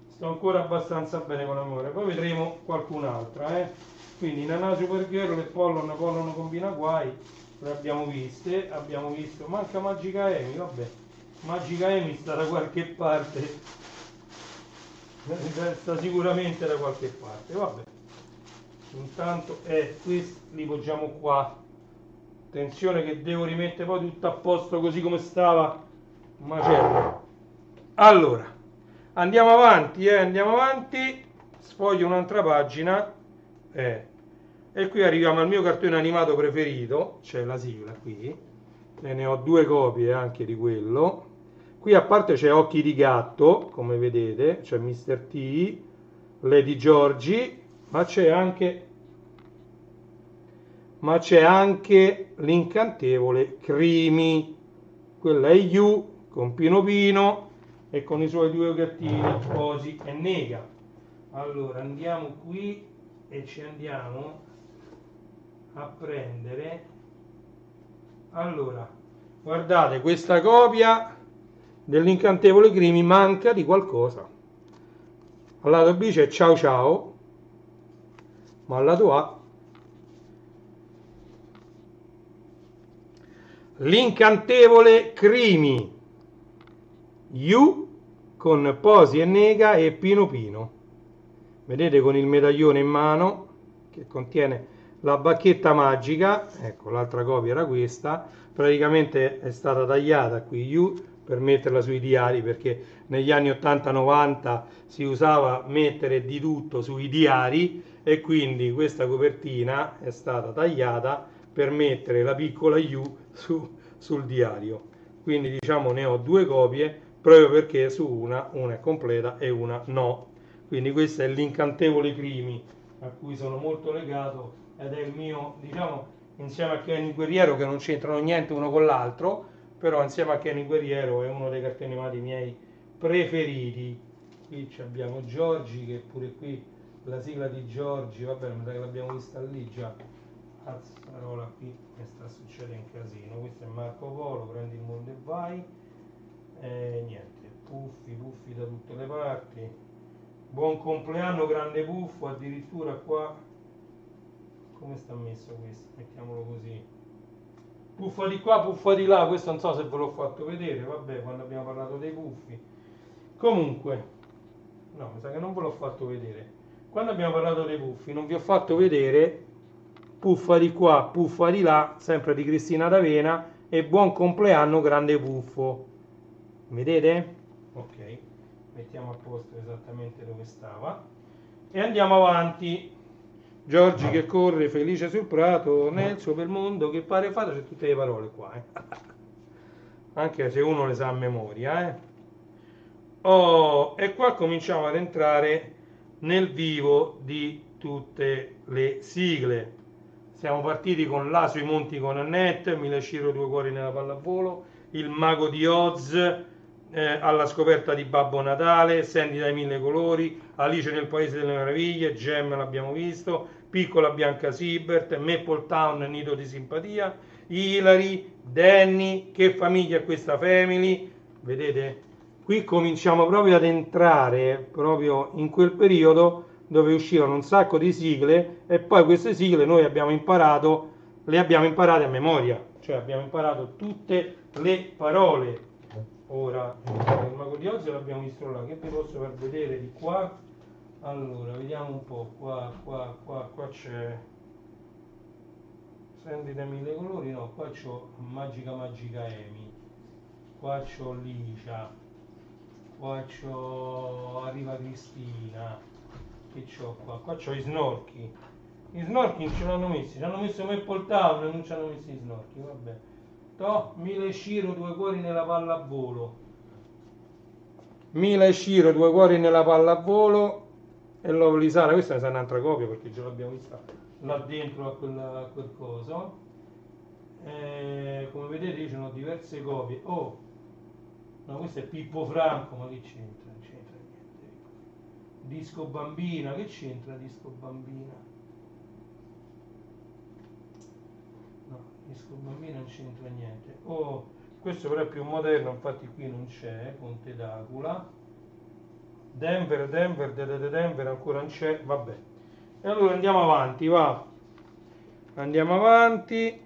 sto ancora abbastanza bene con la memoria. Poi vedremo qualcun'altra, Quindi Nana Supergirl e Pollon combina guai, le abbiamo viste, abbiamo visto, manca Magica Amy, vabbè, Magica Amy sta da qualche parte, sta sicuramente da qualche parte, vabbè. Intanto questi li poggiamo qua. Attenzione che devo rimettere poi tutto a posto così come stava, macello. Allora, andiamo avanti, sfoglio un'altra pagina, e qui arriviamo al mio cartone animato preferito, c'è la sigla qui, e ne ho 2 copie anche di quello. Qui a parte c'è Occhi di Gatto, come vedete, c'è Mr. T, Lady Giorgi, ma c'è anche l'incantevole Crimi, quella è You con Pino Pino e con i suoi 2 gattini Posi e Nega. Allora andiamo qui e ci andiamo a prendere, allora guardate, questa copia dell'incantevole Crimi manca di qualcosa. Al lato B c'è Ciao Ciao, ma al lato A l'incantevole Crimi, You con Posi e Nega e Pino Pino. Vedete, con il medaglione in mano che contiene la bacchetta magica. Ecco, l'altra copia era questa, praticamente è stata tagliata qui You per metterla sui diari, perché negli anni 80-90 si usava mettere di tutto sui diari e quindi questa copertina è stata tagliata per mettere la piccola You sul diario. Quindi diciamo ne ho 2 copie proprio perché su una è completa e una no. Quindi questo è l'incantevole Crimi a cui sono molto legato ed è il mio, diciamo, insieme a Kenny Guerriero, che non c'entrano niente uno con l'altro, però insieme a Kenny Guerriero è uno dei cartoni animati miei preferiti. Qui abbiamo Giorgi, che pure qui la sigla di Giorgi, vabbè, mi sa che l'abbiamo vista lì già. Cazzarola, qui mi sta succedendo un casino. Questo è Marco Polo, prendi il mondo e vai. Niente, puffi da tutte le parti. Buon compleanno grande Puffo, addirittura qua. Come sta messo questo? Mettiamolo così. Puffa di qua, puffa di là, questo non so se ve l'ho fatto vedere, vabbè, quando abbiamo parlato dei puffi. Comunque, no, mi sa che non ve l'ho fatto vedere. Quando abbiamo parlato dei puffi non vi ho fatto vedere Puffa di qua, puffa di là, sempre di Cristina D'Avena, e buon compleanno grande Puffo. Vedete? Ok, mettiamo a posto esattamente dove stava e andiamo avanti. Giorgi che corre felice sul prato nel suo bel mondo che pare fata, c'è tutte le parole qua, anche se uno le sa a memoria, Oh, e qua cominciamo ad entrare nel vivo di tutte le sigle. Siamo partiti con La sui monti con Annette, Mille Ciro, 2 cuori nella pallavolo, Il mago di Oz, Alla scoperta di Babbo Natale, Sandy dai 1000 colori, Alice nel paese delle meraviglie, Gem l'abbiamo visto, Piccola Bianca Siebert, Maple Town, Nido di simpatia, Hilary, Danny, Che famiglia è questa family, vedete? Qui cominciamo proprio ad entrare proprio in quel periodo dove uscivano un sacco di sigle e poi queste sigle noi abbiamo imparato, le abbiamo imparate a memoria, cioè abbiamo imparato tutte le parole. Ora, il mago di Oz l'abbiamo visto là, che vi posso far vedere di qua? Allora, vediamo un po', qua c'è Sandy dai 1000 colori, no, qua c'ho Magica Amy, qua c'ho Licia, qua c'ho Arriva Cristina, che c'ho qua? Qua c'ho i Snorchi. I Snorchi non ce l'hanno messi, ci hanno messo Maple Town e non ci hanno messi i Snorchi, vabbè. Mille Ciro, 2 cuori nella pallavolo. Mila e Ciro, 2 cuori nella pallavolo e Lovely Sara, questa è un'altra copia perché già l'abbiamo vista là dentro a quel coso. Come vedete io ce n'ho diverse copie. Oh, no, questo è Pippo Franco, ma che c'entra? Non c'entra niente. Disco Bambina, che c'entra Disco Bambina? No, Disco Bambina non c'entra niente. Oh, questo però è più moderno, infatti qui non c'è, Conte d'Acula. Denver ancora non c'è, vabbè. E allora andiamo avanti, va. Andiamo avanti.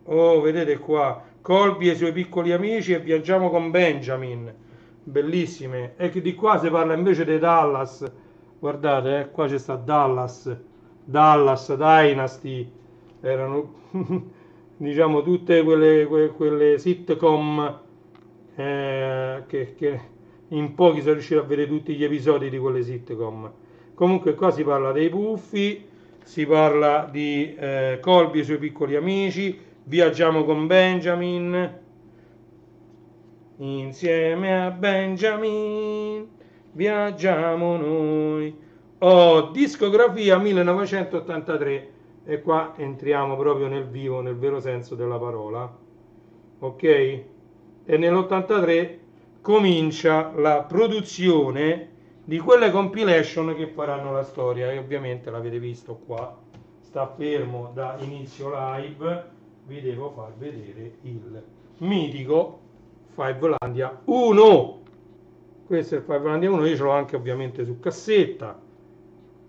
Oh, vedete qua, Colby e i suoi piccoli amici e viaggiamo con Benjamin. Bellissime. E che di qua si parla invece di Dallas. Guardate, qua c'è sta Dallas, Dallas Dynasty. Erano diciamo tutte quelle sitcom che in pochi sono riusciti a vedere tutti gli episodi di quelle sitcom. Comunque qua si parla dei Puffi, si parla di Colby e i suoi piccoli amici, viaggiamo con Benjamin, insieme a Benjamin, viaggiamo noi. Oh, discografia 1983 e qua entriamo proprio nel vivo, nel vero senso della parola. Ok? E nell'83 comincia la produzione di quelle compilation che faranno la storia e ovviamente l'avete visto qua, sta fermo da inizio live, vi devo far vedere il mitico Fivelandia 1. Questo è il Fivelandia 1, io ce l'ho anche ovviamente su cassetta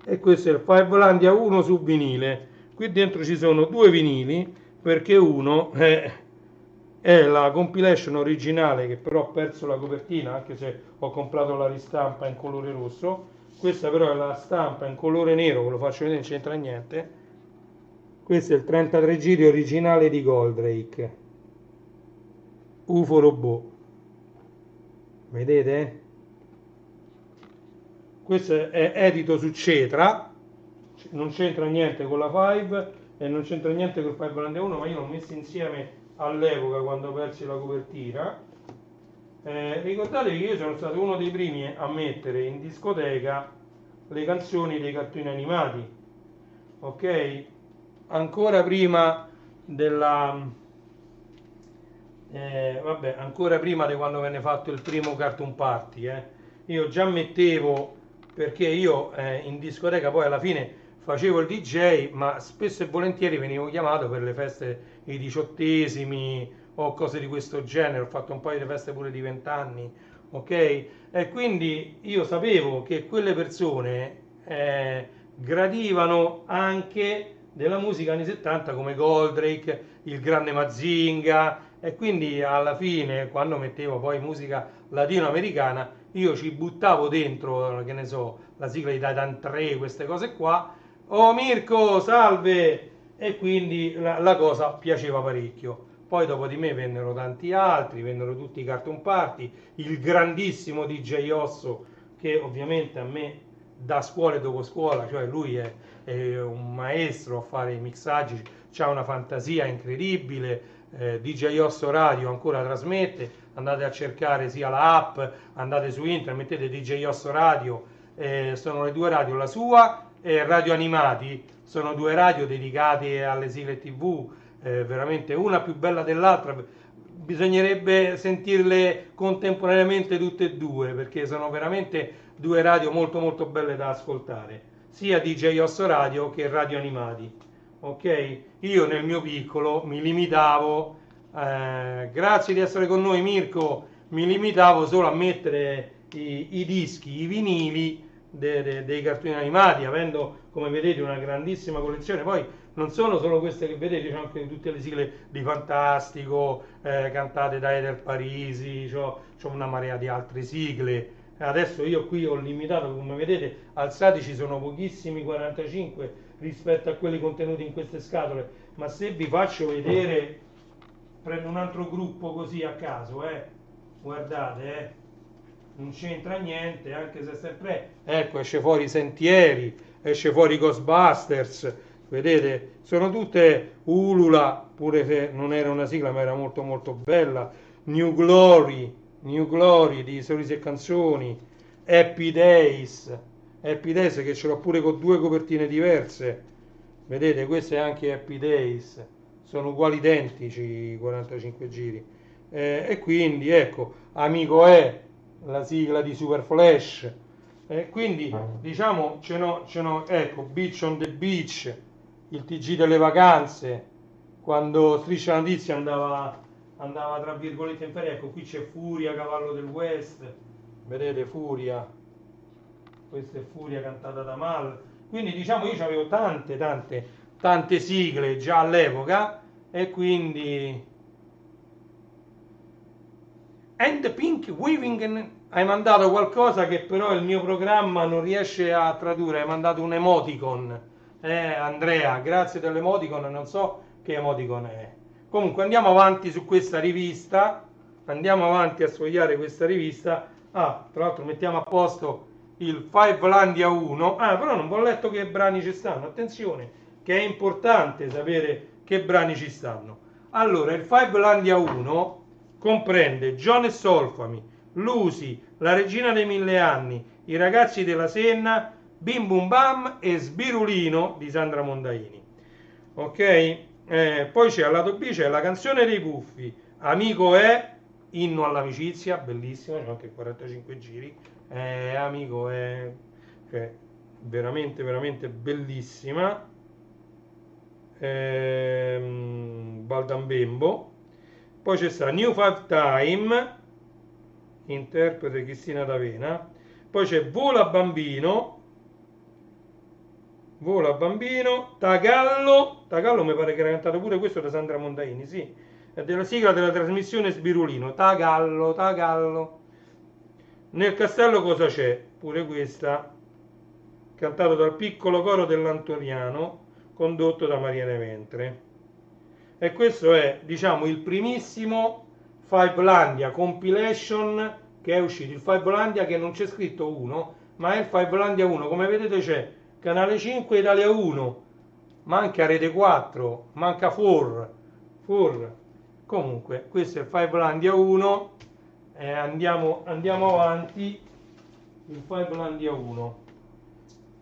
e questo è il Fivelandia 1 su vinile. Qui dentro ci sono due vinili perché uno è la compilation originale che però ho perso la copertina anche se ho comprato la ristampa in colore rosso. Questa però è la stampa in colore nero, ve lo faccio vedere, non c'entra niente. Questo è il 33 giri originale di Goldrake, UFO Robot, vedete? Questo è edito su Cetra, non c'entra niente con la 5 e non c'entra niente con il Fivelandia 1, ma io l'ho messo insieme all'epoca quando ho perso la copertina. Ricordatevi che io sono stato uno dei primi a mettere in discoteca le canzoni dei cartoni animati, ok? Ancora prima della vabbè, ancora prima di quando venne fatto il primo Cartoon Party, io già mettevo, perché io in discoteca poi alla fine facevo il DJ, ma spesso e volentieri venivo chiamato per le feste, i diciottesimi o cose di questo genere, ho fatto un paio di feste pure di 20 anni, ok? E quindi io sapevo che quelle persone gradivano anche della musica anni 70 come Goldrake, il grande Mazinga e quindi alla fine quando mettevo poi musica latinoamericana io ci buttavo dentro, che ne so, la sigla di Titan 3, queste cose qua. Oh Mirko, salve! E quindi la cosa piaceva parecchio. Poi dopo di me vennero tanti altri, vennero tutti i Cartoon Party, il grandissimo DJ Osso che ovviamente a me da scuola e dopo scuola, cioè lui è un maestro a fare i mixaggi, ha una fantasia incredibile, DJ Osso Radio ancora trasmette, andate a cercare sia la app, andate su internet, mettete DJ Osso Radio, sono le due radio, la sua e Radio Animati, sono due radio dedicate alle sigle TV, veramente una più bella dell'altra, bisognerebbe sentirle contemporaneamente tutte e due perché sono veramente due radio molto molto belle da ascoltare, sia DJ Osso Radio che Radio Animati. Ok? Io nel mio piccolo mi limitavo, grazie di essere con noi Mirko, mi limitavo solo a mettere i dischi, i vinili dei cartoni animati, avendo come vedete una grandissima collezione. Poi non sono solo queste che vedete, c'è anche tutte le sigle di Fantastico, cantate da Eder Parisi, c'ho una marea di altre sigle. Adesso io qui ho limitato, come vedete, alzati ci sono pochissimi 45 rispetto a quelli contenuti in queste scatole, ma se vi faccio vedere, prendo un altro gruppo così a caso, guardate, non c'entra niente, anche se sempre, ecco, esce fuori Sentieri, esce fuori Ghostbusters, vedete, sono tutte Ulula, pure se non era una sigla ma era molto molto bella, New Glory di Sorrisi e Canzoni, Happy Days che ce l'ho pure con due copertine diverse, vedete, questo è anche Happy Days, sono uguali identici i 45 giri, e quindi ecco, Amico è la sigla di Super Flash, quindi diciamo ce n'ho, ecco, Beach on the Beach, il TG delle vacanze, quando Striscia la Notizia andava tra virgolette in ferie, ecco qui c'è Furia, Cavallo del West, vedete Furia, questa è Furia cantata da Mal, quindi diciamo io avevo tante sigle già all'epoca, e quindi And Pink Weaving, hai mandato qualcosa che però il mio programma non riesce a tradurre, hai mandato un emoticon. Andrea, grazie dell'emoticon, non so che emoticon è. Comunque andiamo avanti su questa rivista, andiamo avanti a sfogliare questa rivista. Ah, tra l'altro mettiamo a posto il Fivelandia 1. Ah, però non ho letto che brani ci stanno, attenzione, che è importante sapere che brani ci stanno. Allora, il Fivelandia 1 comprende John e Solfami, Lucy, La Regina dei Mille Anni, I Ragazzi della Senna, Bim Bum Bam e Sbirulino di Sandra Mondaini. Ok? Poi c'è al lato B, c'è La canzone dei Puffi, Amico è, Inno all'amicizia, bellissimo, c'è anche 45 giri, Amico è, cioè, veramente, veramente bellissima. Baldambembo. Poi c'è sta New Five Time, interprete Cristina D'Avena. Poi c'è Vola Bambino, Tagallo mi pare che era cantato pure questo da Sandra Mondaini, sì, è della sigla della trasmissione Sbirulino, Tagallo. Nel castello cosa c'è? Pure questa, cantato dal piccolo coro dell'Antoniano, condotto da Mariana Ventre. E questo è, diciamo, il primissimo Fivelandia compilation che è uscito. Il Fivelandia che non c'è scritto 1, ma è il Fivelandia 1. Come vedete c'è Canale 5 Italia 1, manca Rete 4, manca 4. Comunque, questo è il Fivelandia 1. Andiamo avanti. Il Fivelandia 1.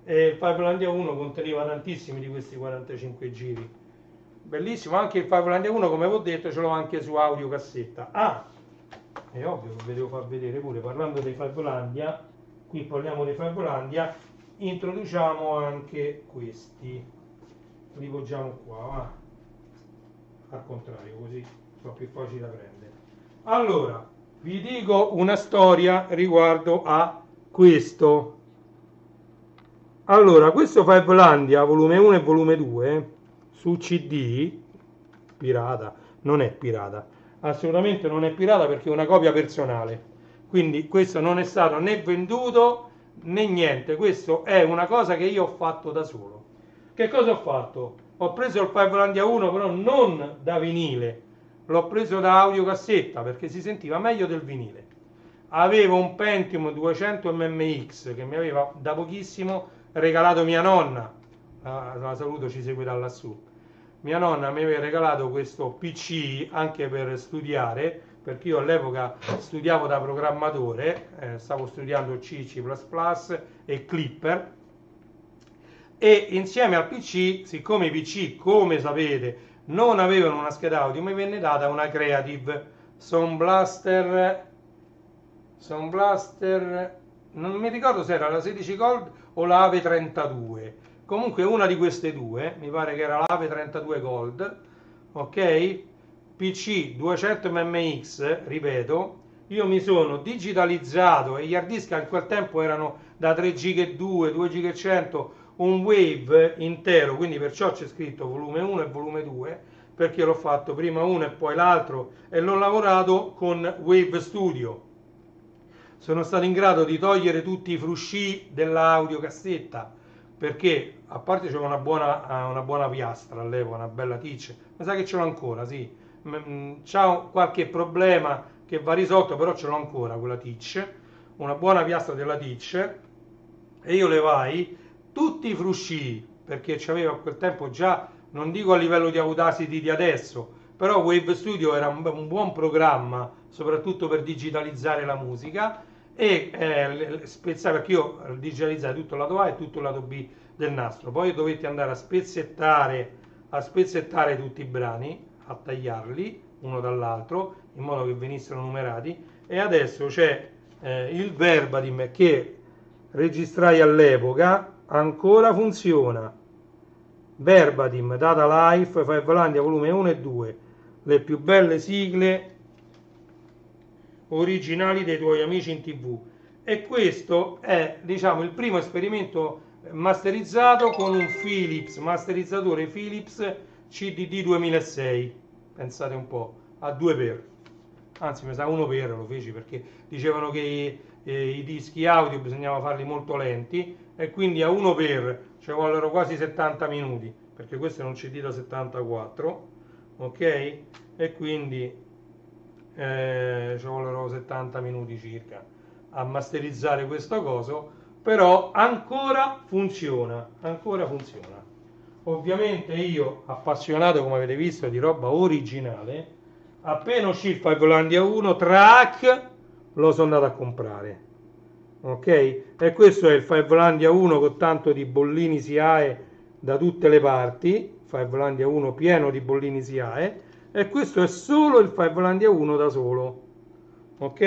E il Fivelandia 1 conteneva tantissimi di questi 45 giri. Bellissimo, anche il Fivelandia 1, come vi ho detto, ce l'ho anche su audiocassetta. Ah, è ovvio che vi devo far vedere pure, parlando dei Fivelandia, qui parliamo dei Fivelandia, introduciamo anche questi. Li poggiamo qua, va. Al contrario, così sono più facili da prendere. Allora, vi dico una storia riguardo a questo. Allora, questo Fivelandia volume 1 e volume 2 su CD pirata, non è pirata, assolutamente non è pirata perché è una copia personale, quindi questo non è stato né venduto né niente, questo è una cosa che io ho fatto da solo. Che cosa ho fatto? Ho preso il Fivelandia 1 però non da vinile, l'ho preso da audiocassetta perché si sentiva meglio del vinile. Avevo un Pentium 200 mmx che mi aveva da pochissimo regalato mia nonna, la saluto, ci segue da lassù. Mia nonna mi aveva regalato questo PC anche per studiare, perché io all'epoca studiavo da programmatore, stavo studiando C, C++ e Clipper, e insieme al PC, siccome i PC, come sapete, non avevano una scheda audio, mi venne data una Creative Sound Blaster, non mi ricordo se era la 16 Gold o la Ave 32, comunque una di queste due, mi pare che era la Ave 32 Gold, ok? PC 200 mmx, ripeto, io mi sono digitalizzato e gli hard disk a quel tempo erano da 3 giga e 2 giga e 100, un wave intero, quindi perciò c'è scritto volume 1 e volume 2, perché l'ho fatto prima uno e poi l'altro e l'ho lavorato con Wave Studio. Sono stato in grado di togliere tutti i frusci dell'audiocassetta perché a parte c'era una buona piastra all'epoca, una bella Teach, mi sa che ce l'ho ancora, sì, c'ha qualche problema che va risolto, però ce l'ho ancora quella Teach, una buona piastra della Teach, e io levai tutti i frusci perché c'aveva a quel tempo già, non dico a livello di Audacity di adesso, però Wave Studio era un buon programma soprattutto per digitalizzare la musica, e spezzare, perché io digitalizzai tutto il lato A e tutto il lato B del nastro, poi dovetti andare a spezzettare tutti i brani, a tagliarli uno dall'altro in modo che venissero numerati, e adesso c'è il Verbatim che registrai all'epoca, ancora funziona. Verbatim, Data Life, Fivelandia volume 1 e 2, le più belle sigle originali dei tuoi amici in TV. E questo è, diciamo, il primo esperimento masterizzato con un Philips, masterizzatore Philips CDD 2006, pensate un po', a 2x, anzi mi sa 1x lo feci perché dicevano che i dischi audio bisognava farli molto lenti e quindi a 1x ci vollero quasi 70 minuti, perché questo è un CD da 74, ok? E quindi ci vollero 70 minuti circa a masterizzare questo coso, però ancora funziona, ancora funziona. Ovviamente io, appassionato come avete visto di roba originale, appena uscì il Fivelandia 1 track lo sono andato a comprare, ok? E questo è il Fivelandia 1 con tanto di bollini SIAE da tutte le parti, Fivelandia 1 pieno di bollini SIAE, e questo è solo il Fivelandia 1 da solo, ok?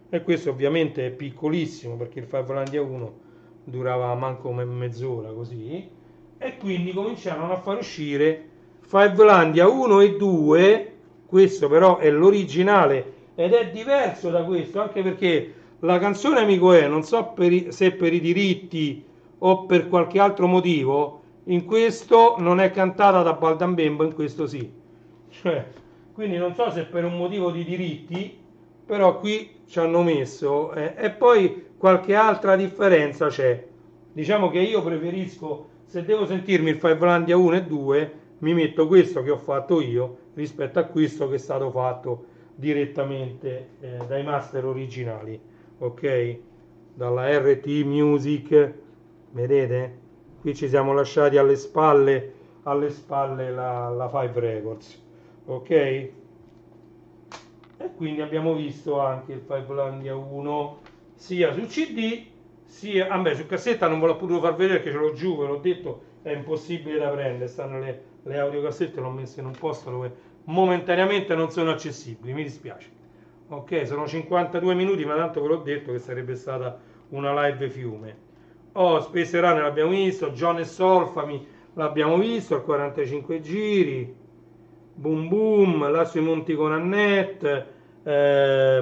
E questo ovviamente è piccolissimo perché il Fivelandia 1 durava manco mezz'ora così, e quindi cominciarono a far uscire Fivelandia 1 e 2. Questo però è l'originale ed è diverso da questo, anche perché la canzone Amico è, non so se per i diritti o per qualche altro motivo, in questo non è cantata da Baldambembo, in questo sì. Cioè, quindi non so se per un motivo di diritti, però qui ci hanno messo, e poi qualche altra differenza c'è. Diciamo che io preferisco, se devo sentirmi il Fivelandia 1 e 2, mi metto questo che ho fatto io rispetto a questo che è stato fatto direttamente dai master originali, ok? Dalla RT Music, vedete? Qui ci siamo lasciati alle spalle la Five Records, ok? E quindi abbiamo visto anche il Fivelandia 1 sia su CD sia, vabbè, su cassetta non ve l'ho potuto far vedere perché ce l'ho giù, ve l'ho detto, è impossibile da prendere, stanno le audiocassette, le ho messe in un posto dove momentaneamente non sono accessibili, mi dispiace. Ok, sono 52 minuti, ma tanto ve l'ho detto che sarebbe stata una live fiume. Oh, Space Runner l'abbiamo visto, John e Solfami l'abbiamo visto, al 45 giri, Boom Boom, là sui monti con Annette,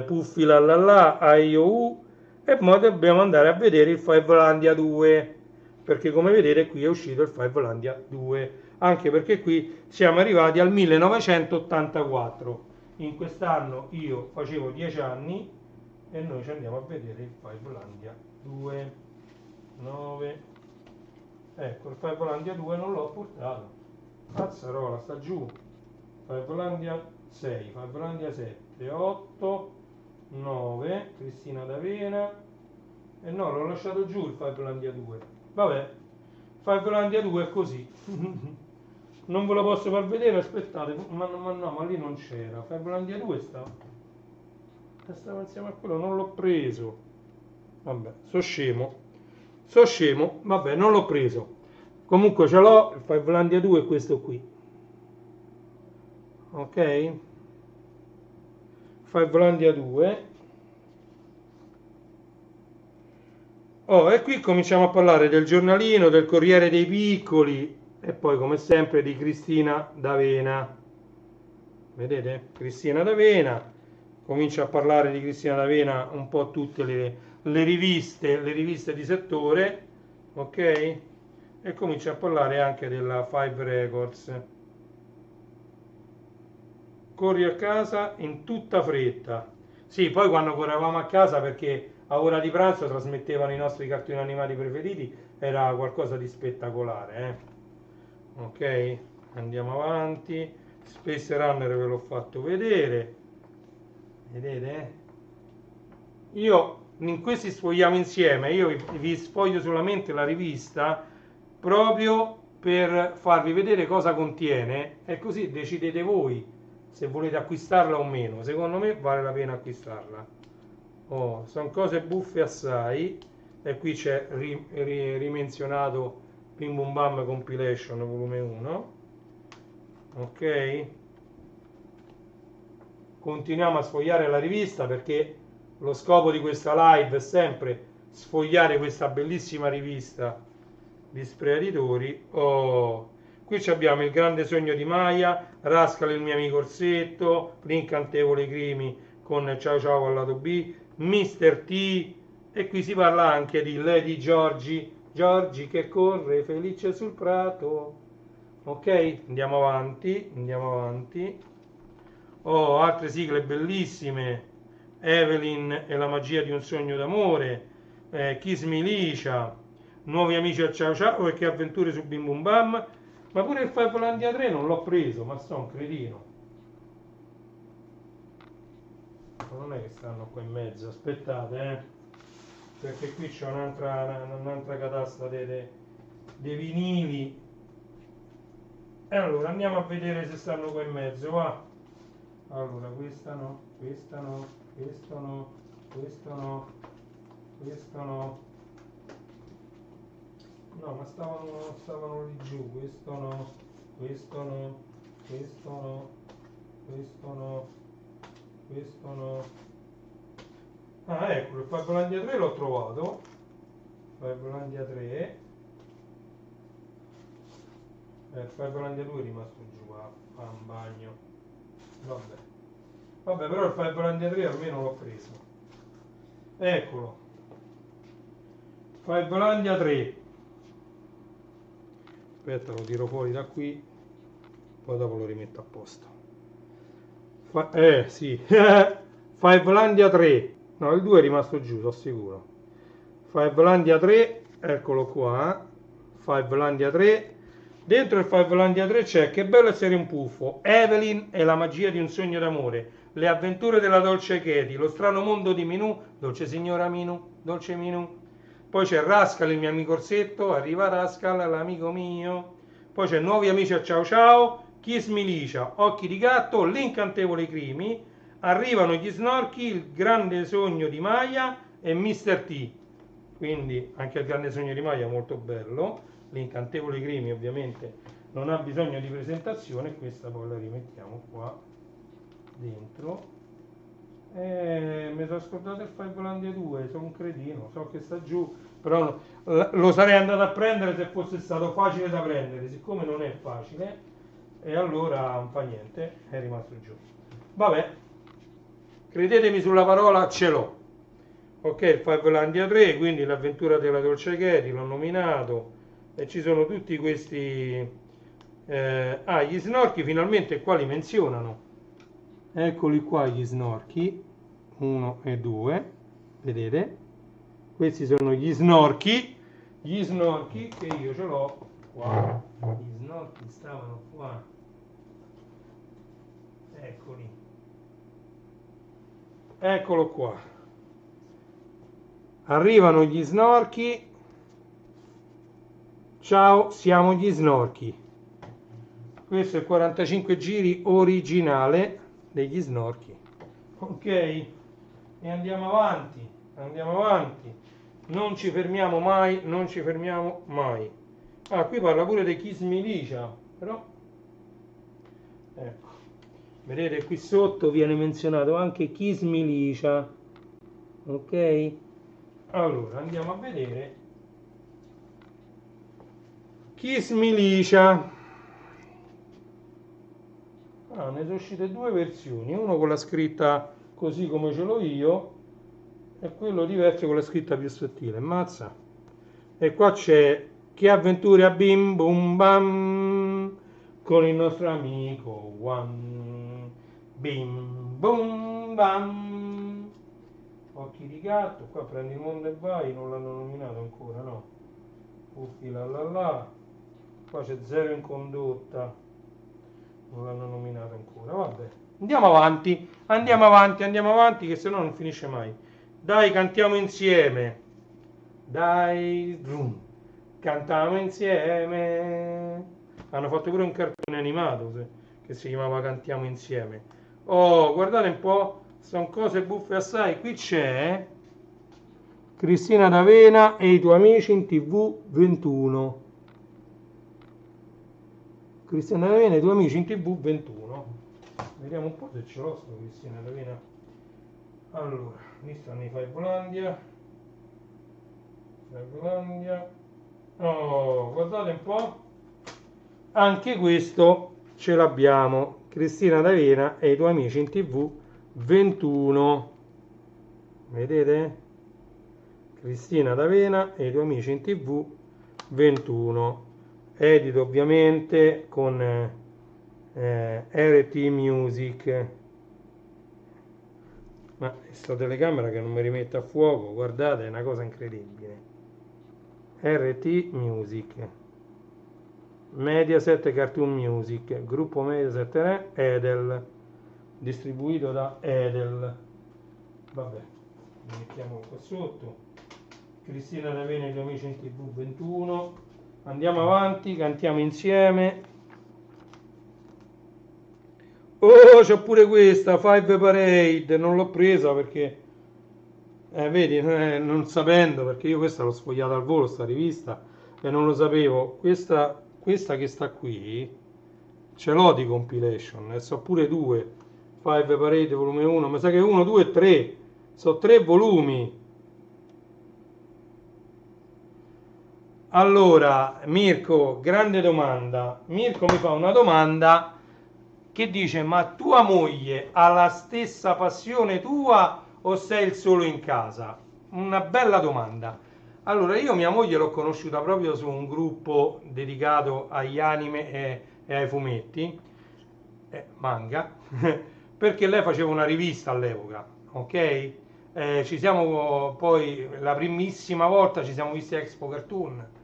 Puffi la la la, IOU, e poi dobbiamo andare a vedere il Fivelandia 2, perché come vedete qui è uscito il Fivelandia 2, anche perché qui siamo arrivati al 1984. In quest'anno io facevo 10 anni e noi ci andiamo a vedere il Fivelandia 2. 9. Ecco, il Fivelandia 2 non l'ho portato. Cazzarola, sta giù. Fivelandia 6, Fivelandia 7, 8, 9, Cristina D'Avena. E no, l'ho lasciato giù il Fivelandia 2. Vabbè, Fivelandia 2 è così. Non ve lo posso far vedere, aspettate, ma no, ma lì non c'era. Fivelandia 2 stava insieme a quello, non l'ho preso. Vabbè, so scemo, vabbè, non l'ho preso. Comunque ce l'ho, il Fivelandia 2 è questo qui. Ok? Fivelandia 2. Oh, e qui cominciamo a parlare del giornalino, del Corriere dei Piccoli e poi come sempre di Cristina D'Avena. Vedete? Cristina D'Avena. Comincia a parlare di Cristina D'Avena un po' tutte le riviste di settore, ok? E comincia a parlare anche della Five Records. Corri a casa in tutta fretta. Sì, poi quando correvamo a casa perché a ora di pranzo trasmettevano i nostri cartoni animati preferiti, era qualcosa di spettacolare, Ok, andiamo avanti. Space Runner ve l'ho fatto vedere. Vedete? Io in questi sfogliamo insieme, io vi sfoglio solamente la rivista proprio per farvi vedere cosa contiene e così decidete voi se volete acquistarla o meno. Secondo me vale la pena acquistarla. Oh, sono cose buffe assai e qui c'è rimenzionato Bim Bum Bam Compilation volume 1. Ok, continuiamo a sfogliare la rivista perché lo scopo di questa live è sempre sfogliare questa bellissima rivista di Spreaditori. Oh, qui abbiamo Il grande sogno di Maya, Rascal il mio amico Orsetto, L'incantevole Crimi con Ciao Ciao al lato B, Mr. T, e qui si parla anche di Lady Giorgi Giorgi che corre felice sul prato. Ok, andiamo avanti, andiamo avanti. Oh, altre sigle bellissime. Evelyn e la magia di un sogno d'amore. Kiss Milicia. Nuovi amici al ciao ciao e che avventure su Bim Bum Bam. Ma pure il Fivelandia 3 non l'ho preso, ma sto un cretino. Non è che stanno qua in mezzo, aspettate, perché qui c'è un'altra catasta dei vinili. E allora andiamo a vedere se stanno qua in mezzo, va. Allora, questa no, questa no, questo no, questo no, questo no. No, ma stavano lì giù, questo no, questo no, questo no, questo no, questo no. Ah, ecco, il Fivelandia 3 l'ho trovato. Fivelandia 3. Il Fivelandia 2 è rimasto giù a un bagno. Vabbè. Vabbè, però il Fivelandia 3 almeno l'ho preso. Eccolo. Fivelandia 3. Aspetta, lo tiro fuori da qui. Poi dopo lo rimetto a posto. Sì. Fivelandia 3. No, il 2 è rimasto giù, sono sicuro. Fivelandia 3, eccolo qua. Fivelandia 3. Dentro il Fivelandia 3 c'è Che bello essere un puffo, Evelyn e la magia di un sogno d'amore, Le avventure della dolce Katie, Lo strano mondo di Minù, Dolce signora Minù, dolce Minù. Poi c'è Rascal, il mio amico orsetto, Arriva Rascal, l'amico mio. Poi c'è Nuovi amici al ciao ciao, Kiss Milicia, Occhi di gatto, L'incantevole Crimi, Arrivano gli snorchi, Il grande sogno di Maya e Mr. T. Quindi anche Il grande sogno di Maya molto bello. L'incantevole Crimi ovviamente non ha bisogno di presentazione, questa poi la rimettiamo qua dentro. Mi sono scordato il Fivelandia 2, sono un cretino, so che sta giù, però lo sarei andato a prendere se fosse stato facile da prendere, siccome non è facile, e allora non fa niente, è rimasto giù. Vabbè, credetemi sulla parola, ce l'ho. Ok, il Fivelandia 3, quindi l'avventura della dolce Katie, l'ho nominato, e ci sono tutti questi gli snorchi finalmente qua li menzionano, eccoli qua gli snorchi 1 e 2, vedete, questi sono gli snorchi che io ce l'ho qua, gli snorchi stavano qua, eccoli, eccolo qua, arrivano gli snorchi. Ciao, siamo gli snorchi. Questo è il 45 giri originale degli snorchi. Ok, e andiamo avanti, andiamo avanti. Non ci fermiamo mai, non ci fermiamo mai. Ah, qui parla pure di Kiss Milicia, però ecco, vedete qui sotto viene menzionato anche Kiss Milicia. Ok, allora andiamo a vedere Kiss Milicia. Ne sono uscite due versioni, uno con la scritta così come ce l'ho io e quello diverso con la scritta più sottile, mazza. E qua c'è Che avventure a Bim Bum Bam con il nostro amico Juan. Bim Bum Bam. Occhi di gatto, qua prendi il mondo e vai, non l'hanno nominato ancora, no? Puffi la la la. Qua c'è Zero in condotta, non l'hanno nominato ancora, vabbè. Andiamo avanti, che se no non finisce mai. Dai, cantiamo insieme. Dai, cantiamo insieme. Hanno fatto pure un cartone animato che si chiamava Cantiamo insieme. Oh, guardate un po', sono cose buffe assai. Qui c'è Cristina D'Avena e i tuoi amici in TV 21. Cristina D'Avena e i tuoi amici in TV 21. Vediamo un po' se ce l'ho sto Cristina D'Avena. Allora, qui stanno i Fivelandia. Oh, guardate un po'. Anche questo ce l'abbiamo. Cristina D'Avena e i tuoi amici in TV 21. Vedete? Cristina D'Avena e i tuoi amici in TV 21, edito ovviamente con RT Music. Ma questa telecamera che non mi rimette a fuoco, guardate, è una cosa incredibile. RT Music, Mediaset Cartoon Music, gruppo Mediaset Edel, distribuito da Edel. Vabbè, mettiamo qua sotto. Cristina Ravena e gli amici in TV 21. Andiamo avanti, cantiamo insieme. Oh, c'ho pure questa, Five Parade, non l'ho presa perché, vedi, non sapendo, perché io questa l'ho sfogliata al volo, sta rivista, e non lo sapevo. Questa che sta qui, ce l'ho di compilation, e so pure due, Five Parade volume 1, mi sa che 1, 2 e 3, sono 3 volumi. Allora, Mirko, grande domanda. Mirko mi fa una domanda che dice: ma tua moglie ha la stessa passione tua o sei il solo in casa? Una bella domanda. Allora, io mia moglie l'ho conosciuta proprio su un gruppo dedicato agli anime e ai fumetti, manga, perché lei faceva una rivista all'epoca, ok? Ci siamo poi, la primissima volta ci siamo visti a Expo Cartoon,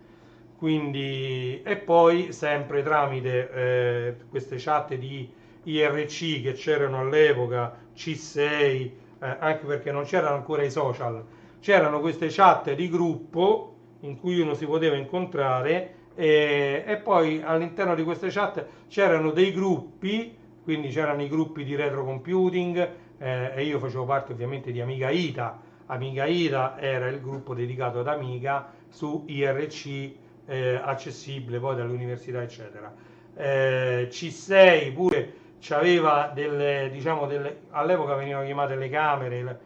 quindi, e poi sempre tramite queste chat di IRC che c'erano all'epoca, C6, anche perché non c'erano ancora i social, c'erano queste chat di gruppo in cui uno si poteva incontrare, e poi all'interno di queste chat c'erano dei gruppi, quindi c'erano i gruppi di retro computing, e io facevo parte ovviamente di Amiga Ita. Amiga Ita era il gruppo dedicato ad Amiga su IRC, accessibile poi dall'università eccetera. C6 pure c'aveva delle, diciamo, all'epoca venivano chiamate le camere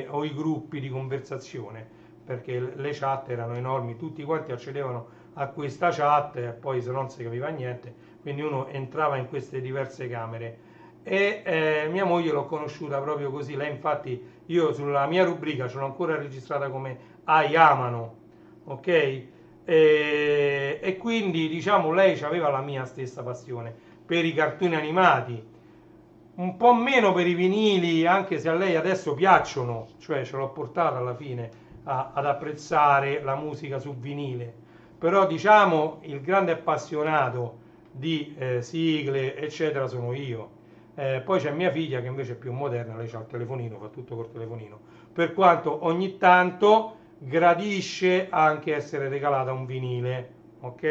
o i gruppi di conversazione, perché le chat erano enormi, tutti quanti accedevano a questa chat e poi se non si capiva niente, quindi uno entrava in queste diverse camere. E mia moglie l'ho conosciuta proprio così. Lei infatti, io sulla mia rubrica ce l'ho ancora registrata come Ai Amano, ok? E quindi diciamo lei aveva la mia stessa passione per i cartoni animati, un po' meno per i vinili, anche se a lei adesso piacciono, cioè ce l'ho portata alla fine ad apprezzare la musica su vinile, però diciamo il grande appassionato di sigle eccetera sono io. Poi c'è mia figlia che invece è più moderna, lei ha il telefonino, fa tutto col telefonino, per quanto ogni tanto gradisce anche essere regalata un vinile, ok?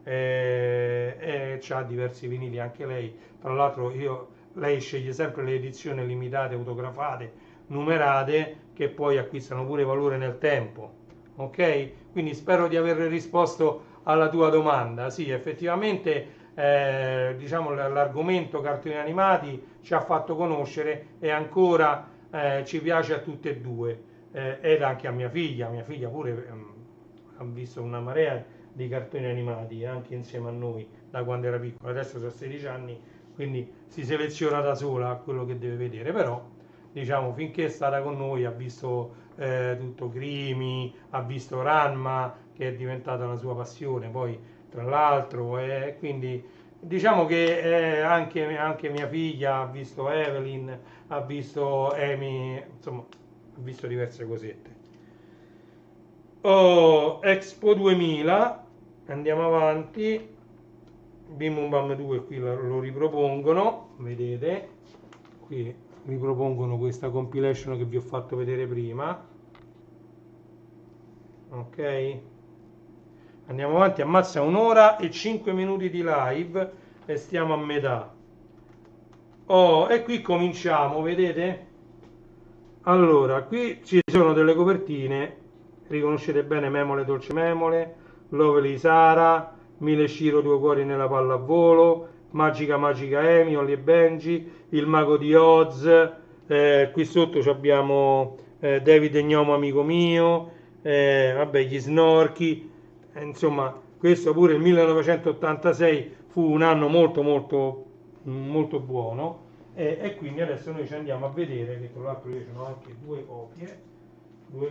E c'ha diversi vinili anche lei, tra l'altro lei sceglie sempre le edizioni limitate, autografate, numerate, che poi acquistano pure valore nel tempo, ok? Quindi spero di aver risposto alla tua domanda. Sì, effettivamente diciamo l'argomento cartoni animati ci ha fatto conoscere e ancora ci piace a tutte e due, ed anche a mia figlia. Mia figlia pure ha visto una marea di cartoni animati anche insieme a noi da quando era piccola, adesso ha 16 anni, quindi si seleziona da sola quello che deve vedere, però diciamo finché è stata con noi ha visto tutto Crimi, ha visto Ranma che è diventata la sua passione poi tra l'altro, e quindi diciamo che anche mia figlia ha visto Evelyn, ha visto Amy, insomma ha visto diverse cosette. Expo 2000, andiamo avanti. Bim Bum Bam 2 qui lo ripropongono, vedete, qui ripropongono questa compilation che vi ho fatto vedere prima, ok? Andiamo avanti, ammazza 1 ora e 5 minuti di live e stiamo a metà. E qui cominciamo, vedete? Allora, qui ci sono delle copertine, riconoscete bene Memole Dolce Memole, Lovely Sara, Mille Shiro Due Cuori nella Pallavolo, Magica Magica Amy, Holly e Benji, Il Mago di Oz, qui sotto abbiamo David e Gnomo Amico Mio, vabbè, gli Snorchi, insomma, questo pure il 1986 fu un anno molto molto molto buono. E quindi adesso noi ci andiamo a vedere, che tra l'altro io ce n'ho anche due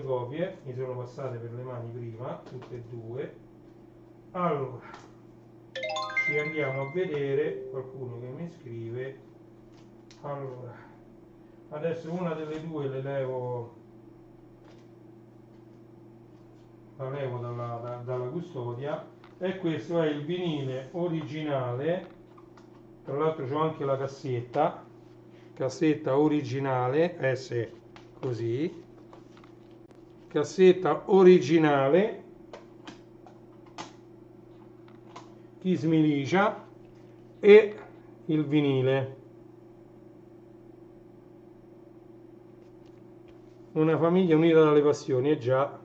copie, mi sono passate per le mani prima, tutte e due, Allora, ci andiamo a vedere, qualcuno che mi scrive. Allora, adesso una delle due la levo dalla custodia, e questo è il vinile originale. Tra l'altro c'ho anche la cassetta originale, sì, così, cassetta originale Kiss Milicia e il vinile. Una famiglia unita dalle passioni, e già.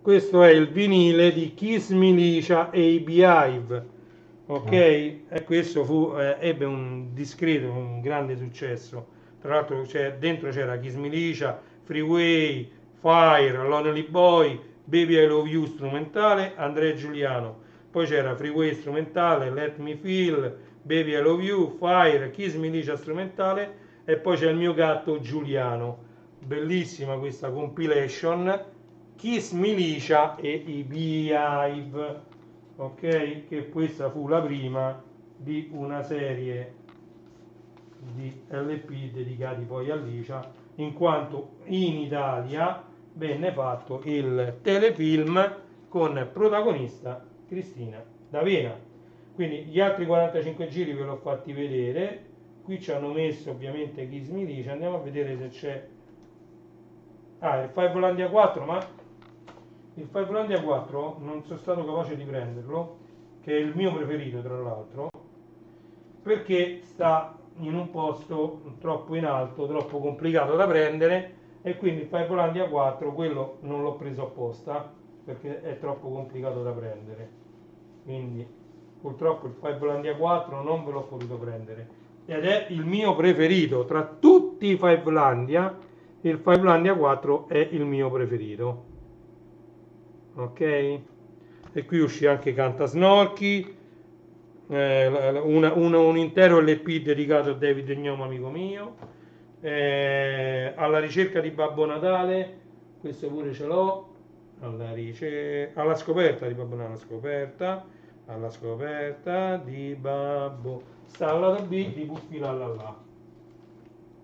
Questo è il vinile di Kiss Milicia e i Beehive, ok? E questo ebbe un discreto, un grande successo. Tra l'altro dentro c'era Kiss Milicia, Freeway, Fire, Lonely Boy, Baby I Love You strumentale, Andrea Giuliano. Poi c'era Freeway strumentale, Let Me Feel, Baby I Love You, Fire, Kiss Milicia strumentale, e poi c'è il mio gatto Giuliano. Bellissima questa compilation, Kiss Milicia e i Beehive, ok? Che questa fu la prima di una serie di LP dedicati poi a Licia, in quanto in Italia venne fatto il telefilm con protagonista Cristina D'Avena. Quindi gli altri 45 giri ve l'ho fatti vedere. Qui ci hanno messo ovviamente Kiss Milicia. Andiamo a vedere se c'è il Fivelandia 4, ma il Fivelandia 4 non sono stato capace di prenderlo, che è il mio preferito tra l'altro, perché sta in un posto troppo in alto, troppo complicato da prendere, e quindi il Fivelandia 4 quello non l'ho preso apposta perché è troppo complicato da prendere. Quindi purtroppo il Fivelandia 4 non ve l'ho potuto prendere, ed è il mio preferito tra tutti i Fivelandia. Il Fivelandia 4 è il mio preferito, ok? E qui uscì anche Canta Snorchi, un intero LP dedicato a David Gnome, amico mio, alla ricerca di Babbo Natale, questo pure ce l'ho, alla scoperta di Babbo Natale, alla scoperta di Babbo, sta al lato B di Puffi la la la,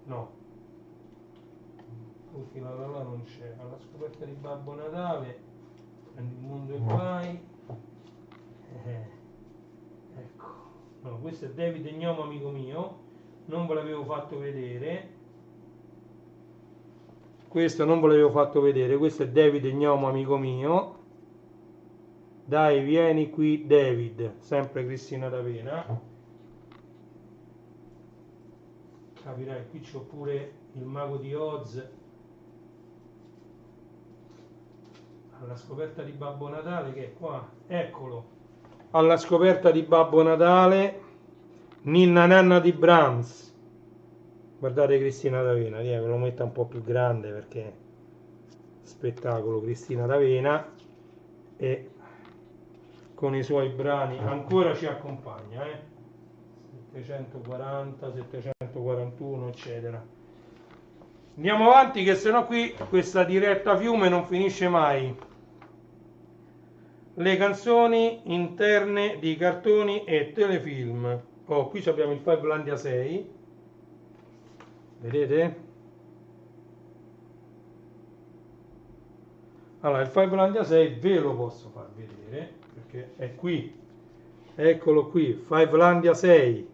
no, Puffi la la la non c'è, alla scoperta di Babbo Natale, prendi il mondo e vai, ecco, no, questo è David Gnome, amico mio, non ve l'avevo fatto vedere, questo non ve l'avevo fatto vedere, questo è David Gnome, amico mio, dai vieni qui David, sempre Cristina D'Avena, capirai, qui c'ho pure il mago di Oz, alla scoperta di Babbo Natale, che è qua, eccolo, alla scoperta di Babbo Natale, Ninna Nanna di Brahms. Guardate Cristina D'Avena, ve lo metto un po' più grande perché spettacolo. Cristina D'Avena, e con i suoi brani ancora ci accompagna, 740, 741 eccetera. Andiamo avanti, che sennò qui questa diretta a fiume non finisce mai. Le canzoni interne di cartoni e telefilm. Qui abbiamo il Fivelandia 6, vedete? Allora, il Fivelandia 6 ve lo posso far vedere perché è qui, eccolo qui, Fivelandia 6.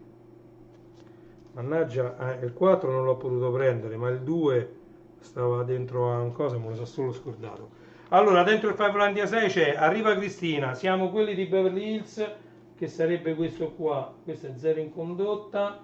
Mannaggia, il 4 non l'ho potuto prendere, ma il 2 stava dentro a un cosa, me lo sono solo scordato. Allora, dentro il Fivelandia 6 c'è Arriva Cristina, Siamo quelli di Beverly Hills, che sarebbe questo qua, questo è Zero in condotta,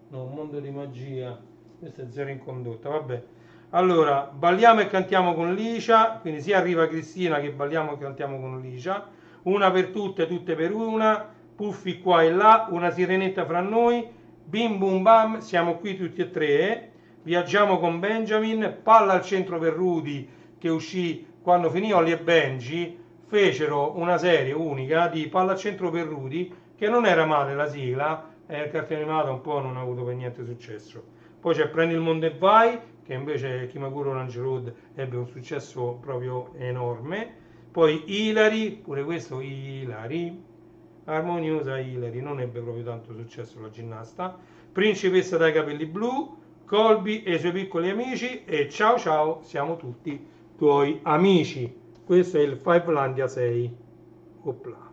no, Un mondo di magia, questo è Zero in condotta, vabbè. Allora, Balliamo e cantiamo con Licia, quindi sia Arriva Cristina che Balliamo e cantiamo con Licia, Una per tutte, tutte per una, Puffi qua e là, Una sirenetta fra noi, Bim bum bam, Siamo qui tutti e tre, Viaggiamo con Benjamin, Palla al centro per Rudy, che uscì quando finì Holly e Benji, fecero una serie unica di Palla al centro per Rudy, che non era male la sigla, il cartone animato un po' non ha avuto per niente successo. Poi c'è Prendi il mondo e vai, che invece Kimaguro Orange Road ebbe un successo proprio enorme. Poi Hilary, pure questo Hilary, armoniosa Hilary, non ebbe proprio tanto successo la ginnasta, principessa dai capelli blu, Colby e i suoi piccoli amici e ciao ciao, siamo tutti tuoi amici. Questo è il Fivelandia 6. Opla.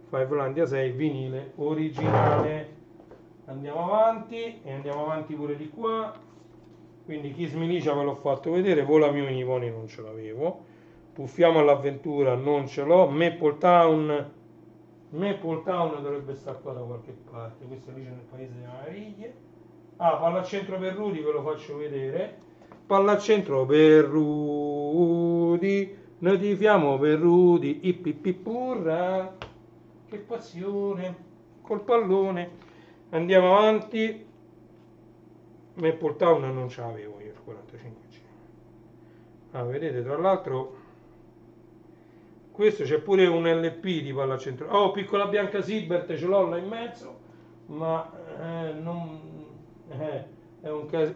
Fivelandia 6 vinile originale. Andiamo avanti e andiamo avanti pure di qua. Quindi Kiss Milicia ve l'ho fatto vedere, Vola mio minipony non ce l'avevo, Puffiamo all'avventura non ce l'ho, Maple Town dovrebbe stare qua da qualche parte, questo lì c'è nel Paese delle Meraviglie. Pallacentro per Rudy ve lo faccio vedere, Pallacentro per Rudy, noi tifiamo per Rudy, ippipipurra, che passione, col pallone. Andiamo avanti. Maple Town non ce l'avevo io il 45 vedete, tra l'altro questo c'è pure un LP di Pallacentro. Piccola Bianca Silbert ce l'ho là in mezzo, ma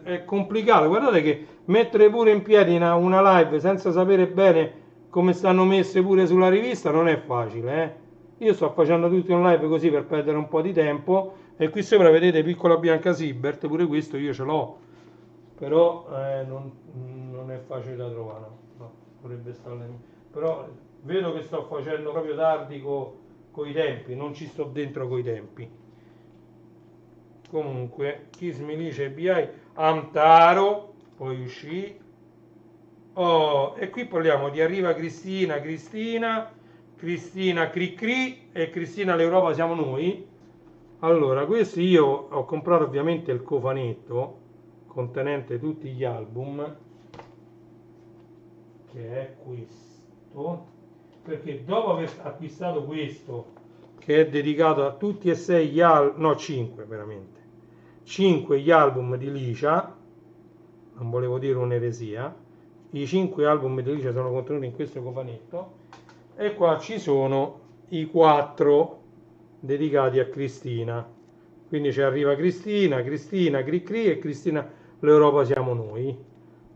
è complicato. Guardate che mettere pure in piedi una live senza sapere bene come stanno messe pure sulla rivista non è facile, Io sto facendo tutto in live così per perdere un po' di tempo. E qui sopra vedete Piccola Bianca Silbert, pure questo io ce l'ho, però non è facile da trovare, no, dovrebbe stare. Però vedo che sto facendo proprio tardi con i tempi, non ci sto dentro coi tempi. Comunque, Kiss Milicia e BI, Amtaro, poi uscì. E qui parliamo di Arriva Cristina Cri Cri e Cristina l'Europa siamo noi. Allora, questo io ho comprato ovviamente il cofanetto contenente tutti gli album, che è questo, perché dopo aver acquistato questo, che è dedicato a tutti e 6 gli album, no 5 veramente, 5 gli album di Licia, non volevo dire un'eresia, i 5 album di Licia sono contenuti in questo cofanetto, e qua ci sono i 4 dedicati a Cristina, quindi ci arriva Cristina Cri Cri e Cristina l'Europa siamo noi.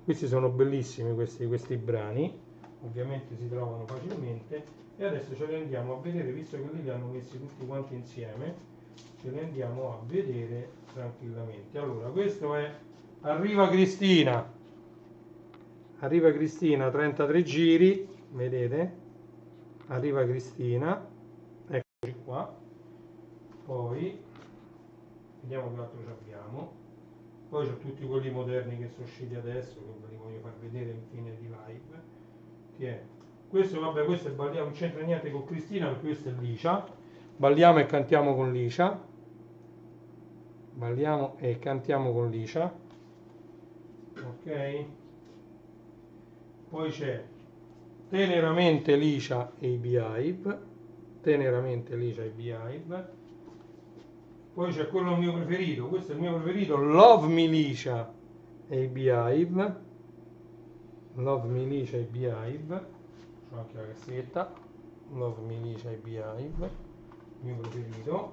Questi sono bellissimi questi brani, ovviamente si trovano facilmente, e adesso ce li andiamo a vedere, visto che li hanno messi tutti quanti insieme, ce li andiamo a vedere tranquillamente. Allora, questo è Arriva Cristina 33 giri, vedete? Arriva Cristina, eccoci qua. Poi vediamo che altro abbiamo. Poi c'ho tutti quelli moderni che sono usciti adesso, che ve li voglio far vedere in fine di live. Che è questo, vabbè, questo è Balliamo, non c'entra niente con Cristina, perché questo è Licia. Balliamo e cantiamo con Licia. Balliamo e cantiamo con Licia. Ok. Poi c'è Teneramente Licia e i Beehive. Teneramente Licia e i Beehive. Poi c'è quello mio preferito, questo è il mio preferito, Love Milicia e i Beehive. Love Milicia e i Beehive. C'ho anche la cassetta. Love Milicia e i Beehive, il mio preferito.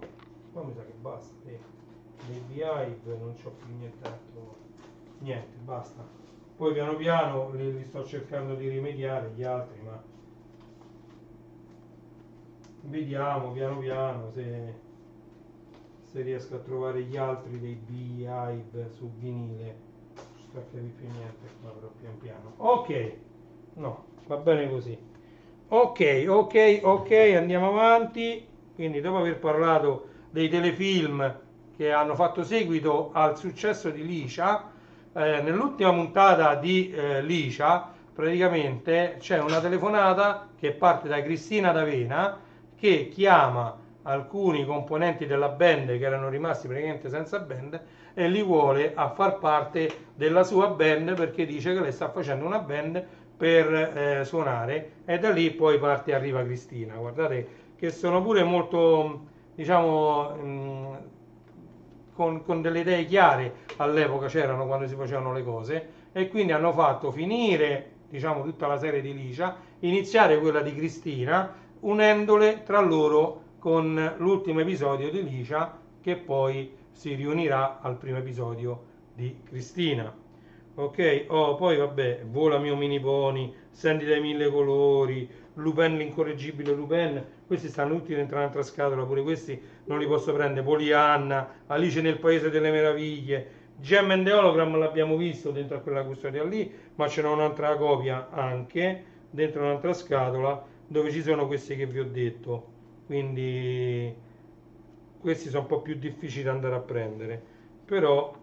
Poi mi sa che basta, dei Beehive non c'ho più nient'altro. Niente, basta. Poi piano piano li sto cercando di rimediare gli altri, ma vediamo piano piano se riesco a trovare gli altri dei Beehive su vinile. Non sto a capire più niente qua, però pian piano. Ok, no, va bene così. Ok, andiamo avanti. Quindi dopo aver parlato dei telefilm che hanno fatto seguito al successo di Licia, nell'ultima puntata di Licia praticamente c'è una telefonata che parte da Cristina D'Avena, che chiama alcuni componenti della band che erano rimasti praticamente senza band e li vuole a far parte della sua band, perché dice che lei sta facendo una band per suonare, e da lì poi parte Arriva Cristina. Guardate che sono pure molto, diciamo, con delle idee chiare. All'epoca c'erano, quando si facevano le cose, e quindi hanno fatto finire, diciamo, tutta la serie di Licia, iniziare quella di Cristina, unendole tra loro con l'ultimo episodio di Licia, che poi si riunirà al primo episodio di Cristina. Ok, poi vabbè, Vola mio mini pony, Sandy dai mille colori, Lupin, l'incorreggibile Lupin, questi stanno tutti dentro un'altra scatola, pure questi non li posso prendere, Polianna, Alice nel Paese delle Meraviglie, Gem and the Hologram l'abbiamo visto dentro a quella custodia lì, ma ce n'è un'altra copia anche dentro un'altra scatola dove ci sono questi che vi ho detto, quindi questi sono un po' più difficili da andare a prendere, però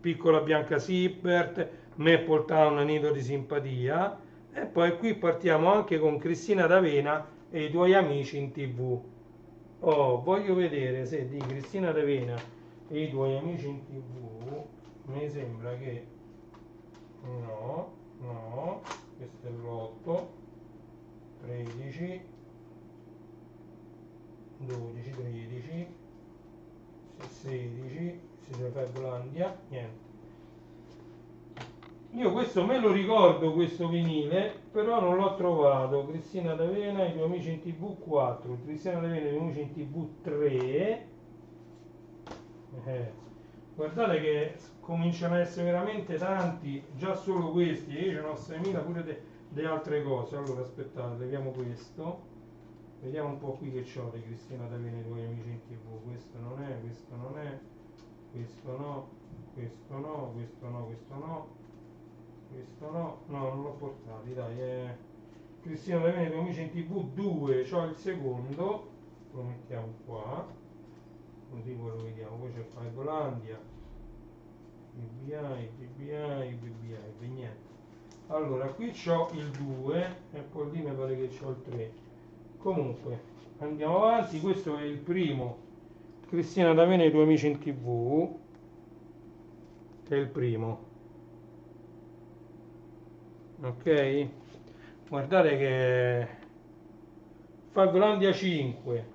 Piccola Bianca Siebert, Maple Town, Nido di Simpatia, e poi qui partiamo anche con Cristina D'Avena e i tuoi amici in TV. Oh, voglio vedere se di Cristina D'Avena e i tuoi amici in TV mi sembra che no, no, questo è l'8, 13, 12, 13, 16, si deve fare Volandia, niente. Io questo me lo ricordo, questo vinile, però non l'ho trovato. Cristina D'Avena, i tuoi amici in TV 4, Cristina D'Avena, i tuoi amici in TV 3. Guardate che cominciano ad essere veramente tanti, già solo questi, io ce ne ho 6.000 pure di altre cose. Allora aspettate, leviamo questo, vediamo un po' qui che c'ho di Cristina D'Avena e i tuoi amici in TV. Questo non è, questo non è, questo no, questo no, questo no, questo no. Questo no, no, non l'ho portato, dai, Cristina D'Avena e i tuoi amici in TV 2, c'ho il secondo, lo mettiamo qua, così poi lo vediamo, poi c'è Fibelandia, BBI, niente. Allora, qui c'ho il 2 e poi lì mi pare che c'ho il 3. Comunque, andiamo avanti, questo è il primo, Cristina D'Avena e i tuoi amici in TV, è il primo. Ok, guardate che Fibelandia 5,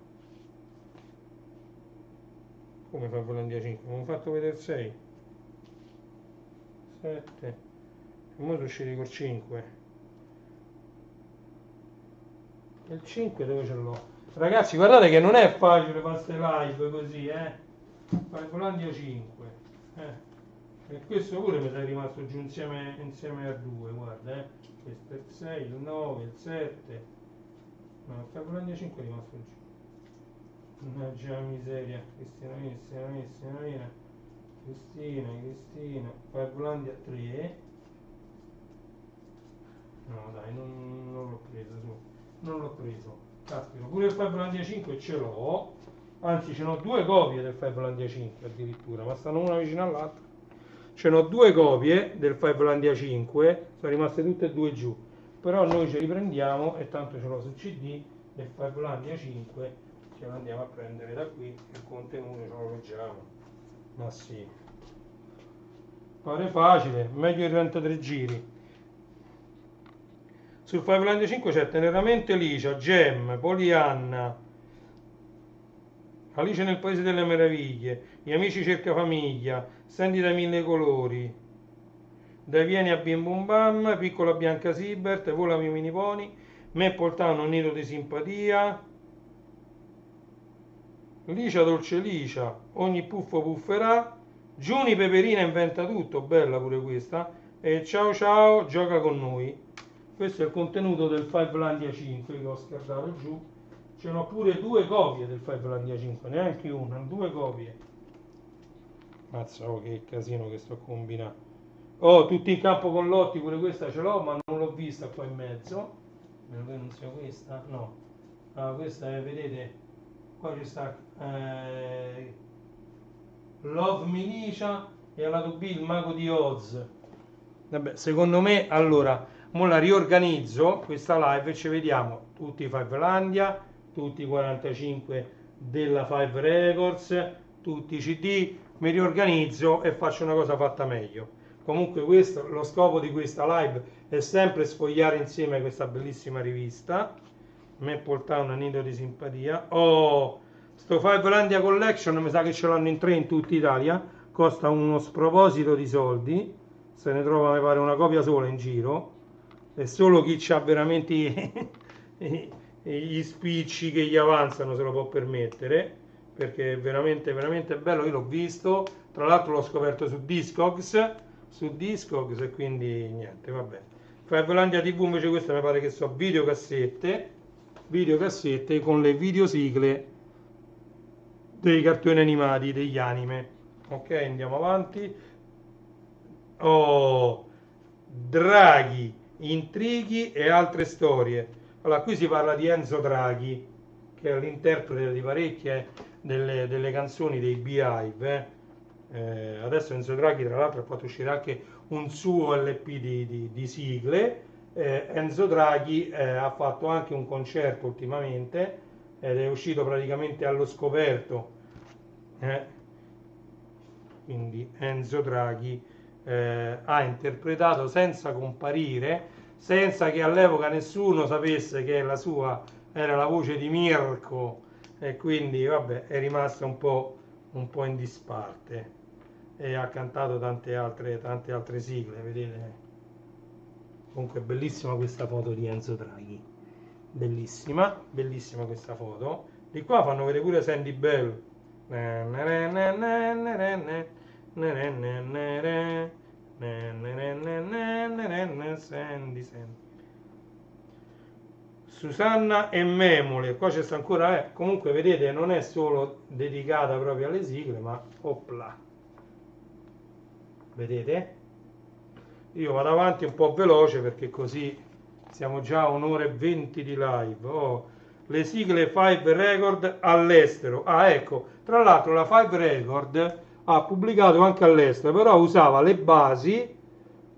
come Fibelandia 5? Non ho fatto vedere 6, 7, e ora sono usciti col 5, e il 5 dove ce l'ho? Ragazzi, guardate che non è facile fare queste live così, Fibelandia 5, e questo pure mi è rimasto giù insieme a 2, guarda, questo è il 6, il 9, il 7, no, il Fibelandia 5 è rimasto giù. Mannaggia la miseria, Cristina, Fibelandia 3, no dai, non l'ho preso, non l'ho preso, caspita, pure il Fibelandia 5 ce l'ho, anzi ce n'ho due copie del Fibelandia 5 addirittura, ma stanno una vicino all'altra. Ce n'ho due copie del Fibelandia 5, sono rimaste tutte e due giù, però noi ce li prendiamo e tanto ce l'ho su CD del Fibelandia 5, ce lo andiamo a prendere da qui, il contenuto ce lo leggiamo. Ma sì, pare facile, meglio di 33 giri. Sul Fibelandia 5 c'è Teneramente Licia, Gem, Polianna, Alice nel Paese delle Meraviglie, Gli Amici Cerca Famiglia, Sandy da Mille Colori, Dai Vieni a Bim Bum Bam, Piccola Bianca Siebert, Vola Mio Mini Pony, Maple Town, Un Nido di Simpatia, Licia Dolce Licia, Ogni Puffo Pufferà, Giuni Peperina Inventa Tutto, bella pure questa, e Ciao Ciao Gioca con noi. Questo è il contenuto del Fibelandia 5 che ho scartato giù. Ce n'ho pure due copie del Fibelandia 5, neanche una, due copie. Mazza, oh, che casino che sto combinando. Oh, tutti in campo con Lotti, pure questa ce l'ho, ma non l'ho vista qua in mezzo. Meno che non sia questa, no. Ah, questa è, vedete, qua ci sta Love Milicia e alla lato B il Mago di Oz. Vabbè, secondo me, allora, mo la riorganizzo questa live e ci vediamo tutti i Fibelandia, tutti i 45 della Five Records, tutti i CD, mi riorganizzo e faccio una cosa fatta meglio. Comunque questo, lo scopo di questa live è sempre sfogliare insieme questa bellissima rivista. Maple Town, Nido di Simpatia. Oh, sto Fibelandia Collection mi sa che ce l'hanno in 3 in tutta Italia, costa uno sproposito di soldi, se ne trova mi pare una copia sola in giro, e solo chi ha veramente gli spicci che gli avanzano se lo può permettere, perché è veramente veramente bello. Io l'ho visto, tra l'altro l'ho scoperto su Discogs, e quindi niente, vabbè, Fivelandia TV invece queste mi pare che sono videocassette con le videosigle dei cartoni animati, degli anime. Ok, andiamo avanti. Oh, Draghi, intrighi e altre storie. Allora, qui si parla di Enzo Draghi, che è l'interprete di parecchie delle canzoni dei Beehive. Adesso Enzo Draghi, tra l'altro, ha fatto uscire anche un suo LP di sigle. Enzo Draghi ha fatto anche un concerto ultimamente ed è uscito praticamente allo scoperto. eh, quindi Enzo Draghi ha interpretato senza comparire, senza che all'epoca nessuno sapesse che la sua era la voce di Mirko, e quindi vabbè, è rimasto un po' in disparte e ha cantato tante altre sigle, vedete? Comunque è bellissima questa foto di Enzo Draghi, bellissima, bellissima questa foto. Di qua fanno vedere pure Sandy Bell. Sandy, Sandy. Susanna e Memole, qua c'è sta ancora, comunque vedete non è solo dedicata proprio alle sigle, ma opla, vedete? Io vado avanti un po' veloce perché così siamo già a un'ora e 20 di live. Oh, le sigle Five Record all'estero. Ah, ecco, tra l'altro la Five Record ha pubblicato anche all'estero, però usava le basi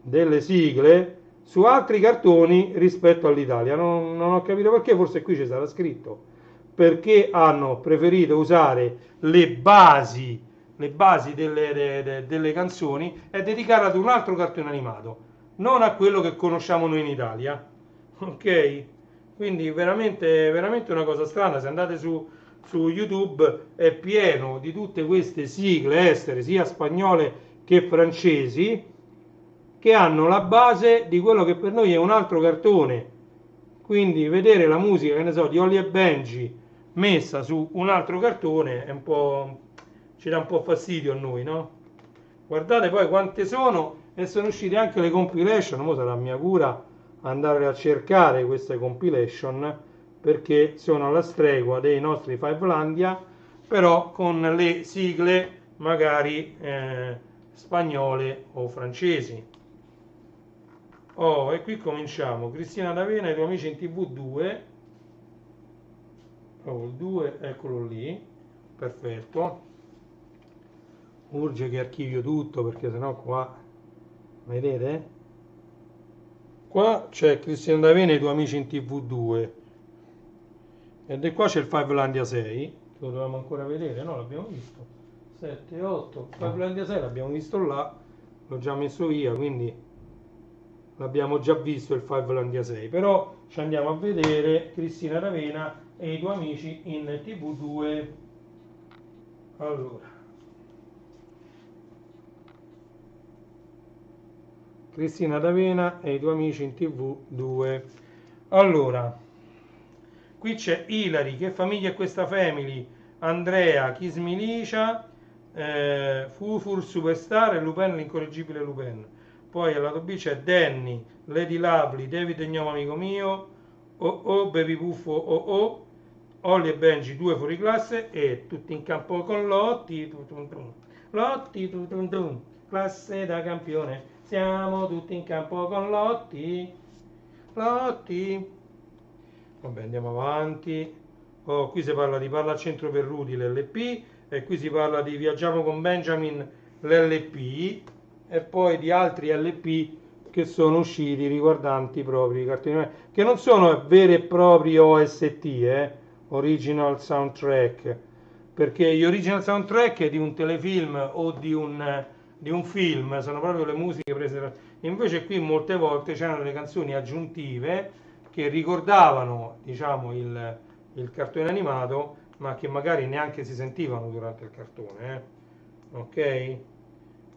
delle sigle su altri cartoni rispetto all'Italia. Non ho capito perché, forse qui ci sarà scritto. Perché hanno preferito usare le basi delle canzoni e dedicarle ad un altro cartone animato, non a quello che conosciamo noi in Italia. Ok? Quindi veramente, veramente una cosa strana. Se andate su YouTube è pieno di tutte queste sigle estere, sia spagnole che francesi, che hanno la base di quello che per noi è un altro cartone. Quindi vedere la musica, che ne so, di Holly e Benji messa su un altro cartone è un po', ci dà un po' fastidio a noi, no? Guardate poi quante sono, e sono uscite anche le compilation. Ora sarà mia cura andare a cercare queste compilation, perché sono alla stregua dei nostri Fivelandia, però con le sigle magari spagnole o francesi. Oh, e qui cominciamo. Cristina D'Avena e i tuoi amici in TV2. Oh, il 2, eccolo lì. Perfetto. Urge che archivio tutto perché sennò qua, vedete? Qua c'è Cristina D'Avena e i tuoi amici in TV2. E qua c'è il Fivelandia 6, che lo dovevamo ancora vedere, no? L'abbiamo visto. 7, 8. Fivelandia 6 l'abbiamo visto là, l'ho già messo via, quindi l'abbiamo già visto il Fivelandia 6. Però ci andiamo a vedere Cristina D'Avena e i tuoi amici in TV2. Allora, Cristina D'Avena e i tuoi amici in TV2. Allora, qui c'è Ilari, che famiglia è questa family? Andrea, Kiss Milicia, Fufur Superstar e Lupin, l'incorreggibile Lupin. Poi al lato B c'è Danny, Lady Lovely, David e Gnome amico mio, Oh Oh, Baby Puffo Oh Oh, Holly e Benji, due fuori classe e tutti in campo con Lotti, Lotti, classe da campione. Siamo tutti in campo con Lotti, Lotti. Vabbè, andiamo avanti. Oh, qui si parla di Palla al centro per Rudy, l'LP, e qui si parla di Viaggiamo con Benjamin, l'LP, e poi di altri LP che sono usciti riguardanti proprio i cartoni che non sono veri e propri OST, original soundtrack, perché gli original soundtrack di un telefilm o di un film sono proprio le musiche prese. Invece qui molte volte c'erano le canzoni aggiuntive che ricordavano, diciamo, il cartone animato, ma che magari neanche si sentivano durante il cartone, ok?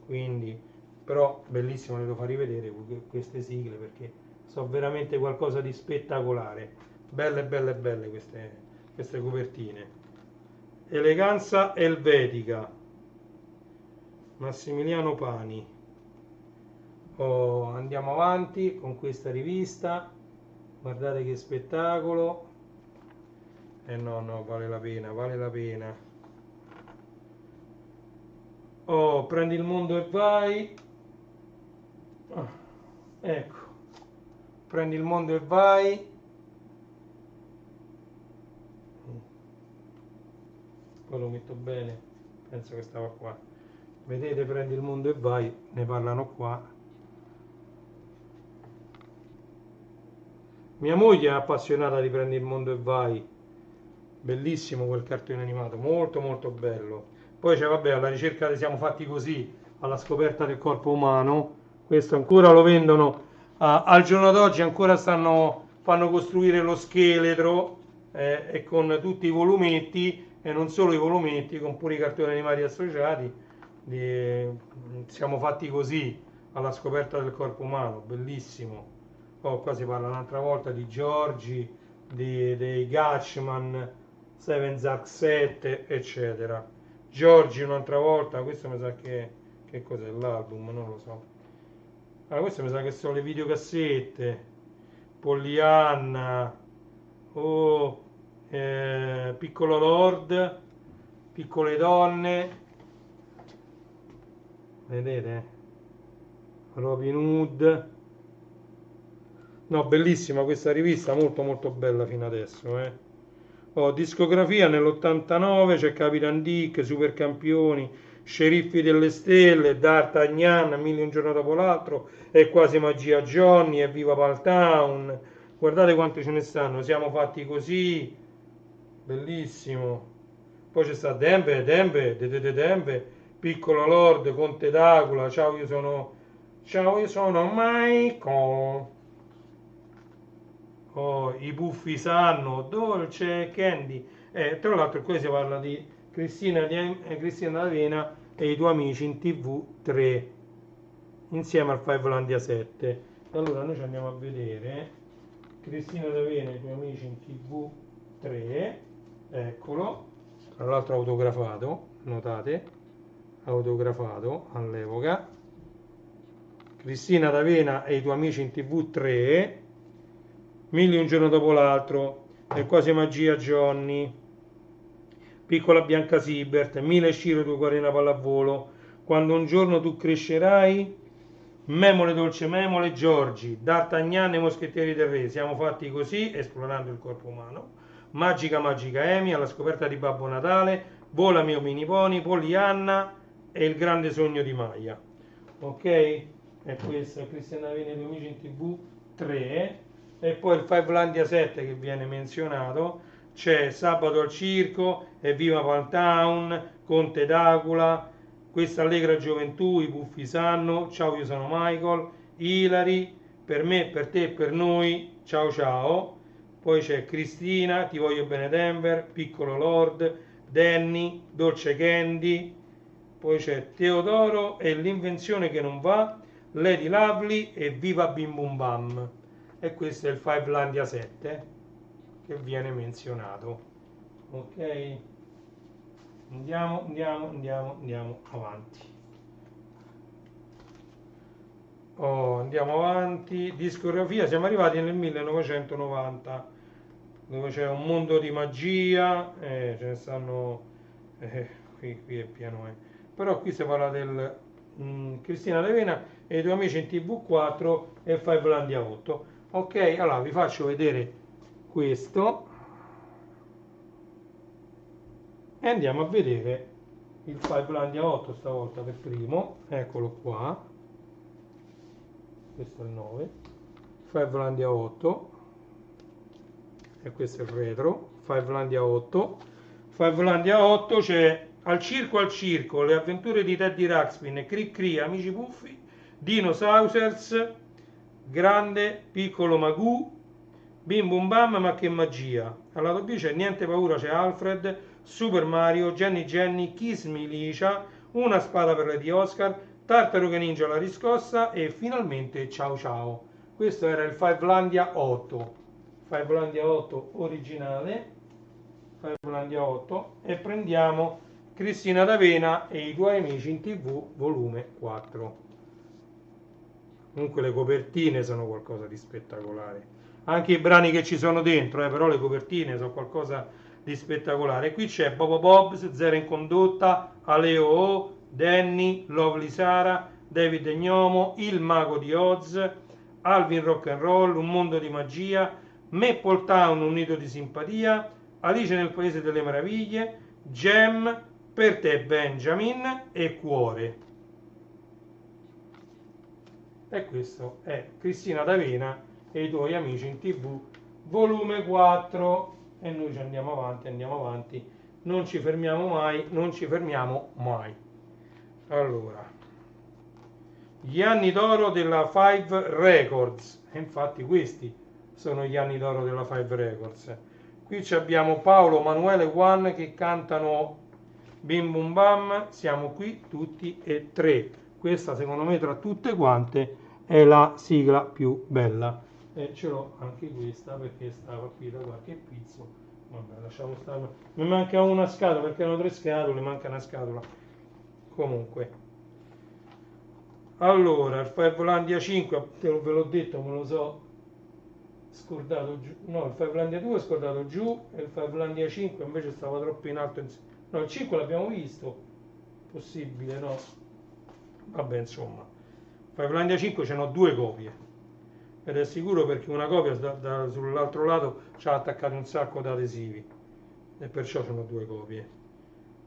Quindi, però, bellissimo, le devo far rivedere queste sigle perché sono veramente qualcosa di spettacolare. Belle, belle, belle queste copertine. Eleganza Elvetica, Massimiliano Pani. Oh, andiamo avanti con questa rivista, guardate che spettacolo. No, vale la pena, vale la pena. Oh, prendi il mondo e vai. Ah, ecco, prendi il mondo e vai. Poi lo metto bene, penso che stava qua. Vedete, prendi il mondo e vai, ne parlano qua. Mia moglie è appassionata di Prendi il mondo e vai, bellissimo quel cartone animato, molto molto bello. Poi c'è, vabbè, alla ricerca di siamo fatti così, alla scoperta del corpo umano, questo ancora lo vendono, al giorno d'oggi ancora fanno costruire lo scheletro, e con tutti i volumetti, e non solo i volumetti, con pure i cartoni animati associati, siamo fatti così, alla scoperta del corpo umano, bellissimo. Oh, qua si parla un'altra volta di Giorgi, dei Gatchman, Seven Zack 7, eccetera. Giorgi un'altra volta, questo mi sa che cos'è l'album, non lo so. Allora, questo mi sa che sono le videocassette, Pollyanna, oh, Piccolo Lord, Piccole Donne, vedete? Robin Hood. No, bellissima questa rivista, molto molto bella fino adesso, eh. Oh, discografia nell'89 c'è Capitan Dick, Supercampioni, Sceriffi delle Stelle, D'Artagnan, Mille un giorno dopo l'altro, È quasi magia Johnny, Evviva Paltown. Guardate quante ce ne stanno, Siamo fatti così, bellissimo. Poi c'è sta Dembe, Piccolo Lord, Conte d'Acula, Ciao, io sono Michael. Oh, i Puffi sanno, Dolce Candy. Tra l'altro qui si parla di Cristina D'Avena e i tuoi amici in TV 3 insieme al Fivelandia 7. Allora noi ci andiamo a vedere Cristina D'Avena e i tuoi amici in TV 3, eccolo, tra l'altro autografato, notate, autografato all'epoca. Cristina D'Avena e i tuoi amici in TV 3, Mille un giorno dopo l'altro, È quasi magia Johnny, Piccola Bianca Sibert, Mille Sciro tu Corina Pallavolo, Quando un giorno tu crescerai, Memole Dolce Memole, Giorgi, D'Artagnan e i Moschettieri del Re, Siamo fatti così, esplorando il corpo umano, Magica Magica Amy, Alla scoperta di Babbo Natale, Vola mio mini pony, Pollyanna e Il grande sogno di Maya. Ok? E questo è Cristiana Vene 2000 in TV 3. E poi il Fivelandia 7 che viene menzionato. C'è Sabato al Circo, Evviva Paltown, Conte d'Acula, Questa allegra gioventù, I Puffi sanno, Ciao io sono Michael, Hilary, Per me, per te, per noi, Ciao ciao. Poi c'è Cristina, Ti voglio bene Denver, Piccolo Lord, Danny, Dolce Candy. Poi c'è Teodoro e l'invenzione che non va, Lady Lovely e Viva Bim Bum Bam. E questo è il Fivelandia 7 che viene menzionato. Ok? Andiamo avanti. Oh, andiamo avanti. Discografia, siamo arrivati nel 1990, dove c'è un mondo di magia, ce ne stanno, qui è pieno, però qui si parla del Cristina D'Avena e i tuoi amici in TV4 e Fivelandia 8. Ok, allora vi faccio vedere questo e andiamo a vedere il Fivelandia 8 stavolta per primo, eccolo qua, questo è il 9, Fivelandia 8 e questo è il retro, Fivelandia 8. Fivelandia 8 c'è Al circo, Le avventure di Teddy Ruxpin e Cri Cri, Amici Puffi, Dinosaurs, Grande, Piccolo Magoo, Bim Bum Bam, Ma che magia. Al lato B c'è Niente paura, c'è Alfred, Super Mario, Jenny, Kiss Milicia, Una spada per Lady Oscar, Tartaruga Ninja la riscossa e finalmente Ciao ciao. Questo era il Fivelandia 8. Fivelandia 8 originale, Fivelandia 8, e prendiamo Cristina D'Avena e i tuoi amici in TV volume 4. Comunque le copertine sono qualcosa di spettacolare. Anche i brani che ci sono dentro, però le copertine sono qualcosa di spettacolare. E qui c'è Bobo Bob's, Zero in condotta, Aleo O, Danny, Lovely Sara, David e Gnomo, Il mago di Oz, Alvin Rock and Roll, Un mondo di magia, Maple Town, Un nido di simpatia, Alice nel paese delle meraviglie, Gem, Per te Benjamin e Cuore. E questo è Cristina D'Avena e i tuoi amici in TV, volume 4. E noi ci andiamo avanti, non ci fermiamo mai, non ci fermiamo mai. Allora, gli anni d'oro della Five Records, e infatti questi sono gli anni d'oro della Five Records. Qui abbiamo Paolo, Manuele e Juan che cantano Bim Bum Bam, siamo qui tutti e tre. Questa secondo me tra tutte quante è la sigla più bella. E ce l'ho anche questa perché stava qui da qualche pizzo. Vabbè, lasciamo stare. Mi manca una scatola perché erano 3 scatole, manca una scatola. Comunque. Allora, il Fivelandia 5, ve l'ho detto, me lo so scordato giù. No, il Fivelandia 2 è scordato giù e il Fivelandia 5 invece stava troppo in alto. No, il 5 l'abbiamo visto. Possibile, no? Vabbè, insomma. Fivelandia 5 ce n'ho 2 copie. Ed è sicuro perché una copia sull'altro lato ci ha attaccato un sacco di adesivi. E perciò sono 2 copie.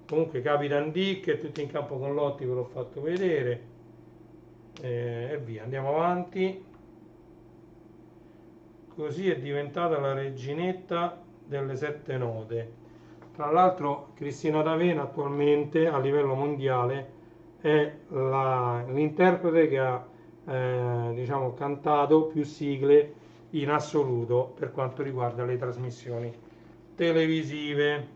Comunque Capitan Dick e tutti in campo con Lotti ve l'ho fatto vedere. E via, andiamo avanti. Così è diventata la reginetta delle 7 note. Tra l'altro Cristina D'Avena attualmente a livello mondiale è l'interprete che ha diciamo cantato più sigle in assoluto per quanto riguarda le trasmissioni televisive.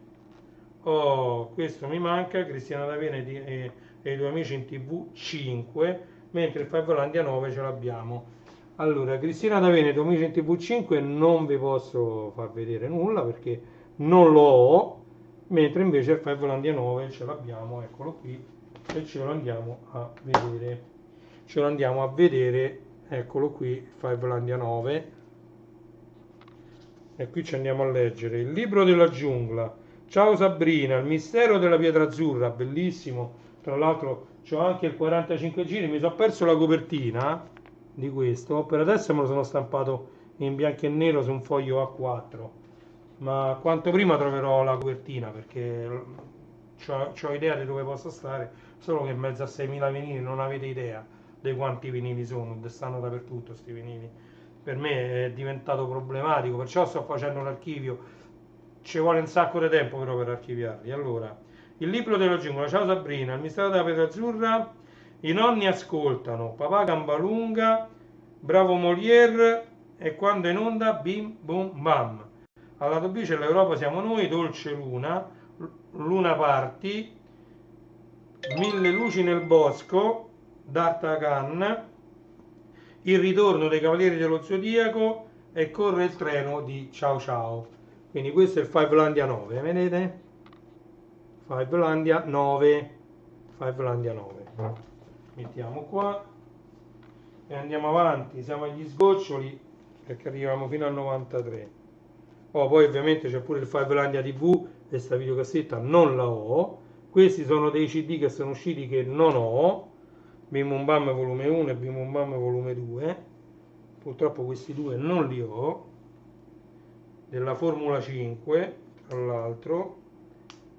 Oh, questo mi manca, Cristina D'Avena e i tuoi amici in TV 5, mentre il Fivelandia 9 ce l'abbiamo. Allora, Cristina D'Avena e i tuoi amici in TV 5 non vi posso far vedere nulla perché non lo ho, mentre invece il Fivelandia 9 ce l'abbiamo, eccolo qui, e ce lo andiamo a vedere. Ce lo andiamo a vedere, eccolo qui, Fivelandia 9. E qui ci andiamo a leggere il libro della giungla. Ciao Sabrina, il mistero della pietra azzurra, bellissimo. Tra l'altro c'ho anche il 45 giri, mi sono perso la copertina di questo, per adesso me lo sono stampato in bianco e nero su un foglio A4, ma quanto prima troverò la copertina perché ho idea di dove possa stare, solo che in mezzo a 6.000 vinili non avete idea di quanti vinili sono, stanno dappertutto sti vinili. Per me è diventato problematico, perciò sto facendo l'archivio, ci vuole un sacco di tempo però per archiviarli. Allora, il libro della giungla, ciao Sabrina, il mistero della pietra azzurra, i nonni ascoltano, papà Gambalunga, bravo Molière e quando è in onda bim bum bam. Alla B c'è l'Europa siamo noi, Dolce Luna, Luna Party, Mille luci nel bosco, D'Artagnan, Il ritorno dei Cavalieri dello Zodiaco e Corre il treno di Ciao Ciao. Quindi questo è il Fivelandia 9, vedete? Fivelandia 9. Fivelandia 9. Mettiamo qua e andiamo avanti, siamo agli sgoccioli perché arriviamo fino al 93. Oh, poi ovviamente c'è pure il Fivelandia TV e sta videocassetta non la ho. Questi sono dei CD che sono usciti che non ho. Bim Bum Bam volume 1 e Bim Bum Bam volume 2. Purtroppo questi due non li ho. Della Formula 5, tra l'altro,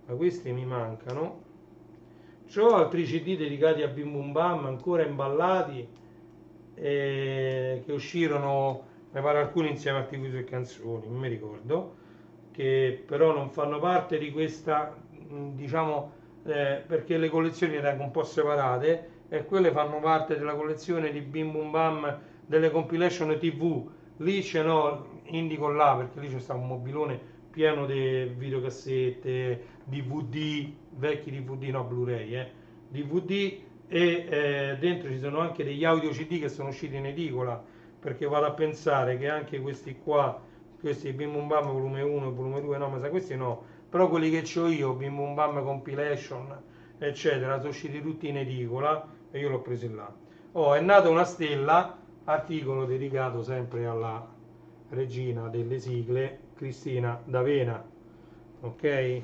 ma questi mi mancano. C'ho altri CD dedicati a Bim Bum Bam ancora imballati che uscirono, mi pare alcuni insieme a TV e canzoni, non mi ricordo, che però non fanno parte di questa, diciamo, perché le collezioni erano un po' separate e quelle fanno parte della collezione di Bim Bum Bam delle compilation TV. Lì ce n'ho, indico là perché lì c'è stato un mobilone pieno di videocassette, DVD, vecchi DVD, no Blu-ray, DVD e dentro ci sono anche degli audio CD che sono usciti in edicola, perché vado a pensare che anche questi qua, questi Bim Bum Bam volume 1 e volume 2, no, ma sa questi no, però quelli che ho io, Bim Bum Bam compilation, eccetera, sono usciti tutti in edicola e io l'ho presi là. Oh, è nata una stella, articolo dedicato sempre alla regina delle sigle, Cristina D'Avena. Ok?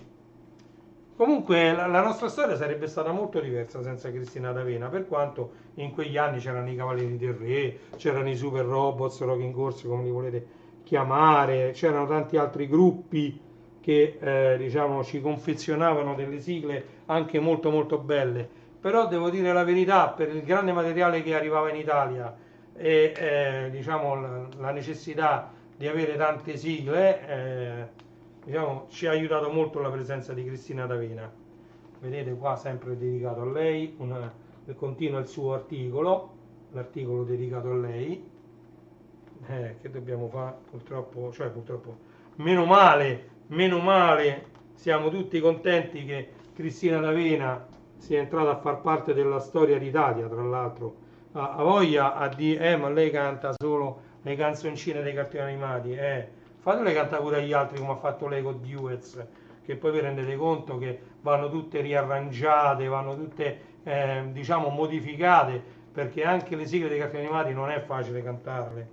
Comunque la nostra storia sarebbe stata molto diversa senza Cristina D'Avena, per quanto in quegli anni c'erano i Cavalieri del Re, c'erano i Super Robots, Rocking Horse, come li volete chiamare, c'erano tanti altri gruppi che diciamo ci confezionavano delle sigle anche molto molto belle. Però devo dire la verità, per il grande materiale che arrivava in Italia e diciamo la necessità di avere tante sigle, diciamo, ci ha aiutato molto la presenza di Cristina D'Avena. Vedete qua sempre dedicato a lei, continua il suo articolo, l'articolo dedicato a lei. Che dobbiamo fare? Purtroppo, cioè purtroppo, meno male, siamo tutti contenti che Cristina D'Avena sia entrata a far parte della storia d'Italia, tra l'altro. Ha voglia a dire, ma lei canta solo le canzoncine dei cartoni animati, fatele cantare pure agli altri come ha fatto lei con Duets, che poi vi rendete conto che vanno tutte riarrangiate, vanno tutte, diciamo, modificate, perché anche le sigle dei cartoni animati non è facile cantarle,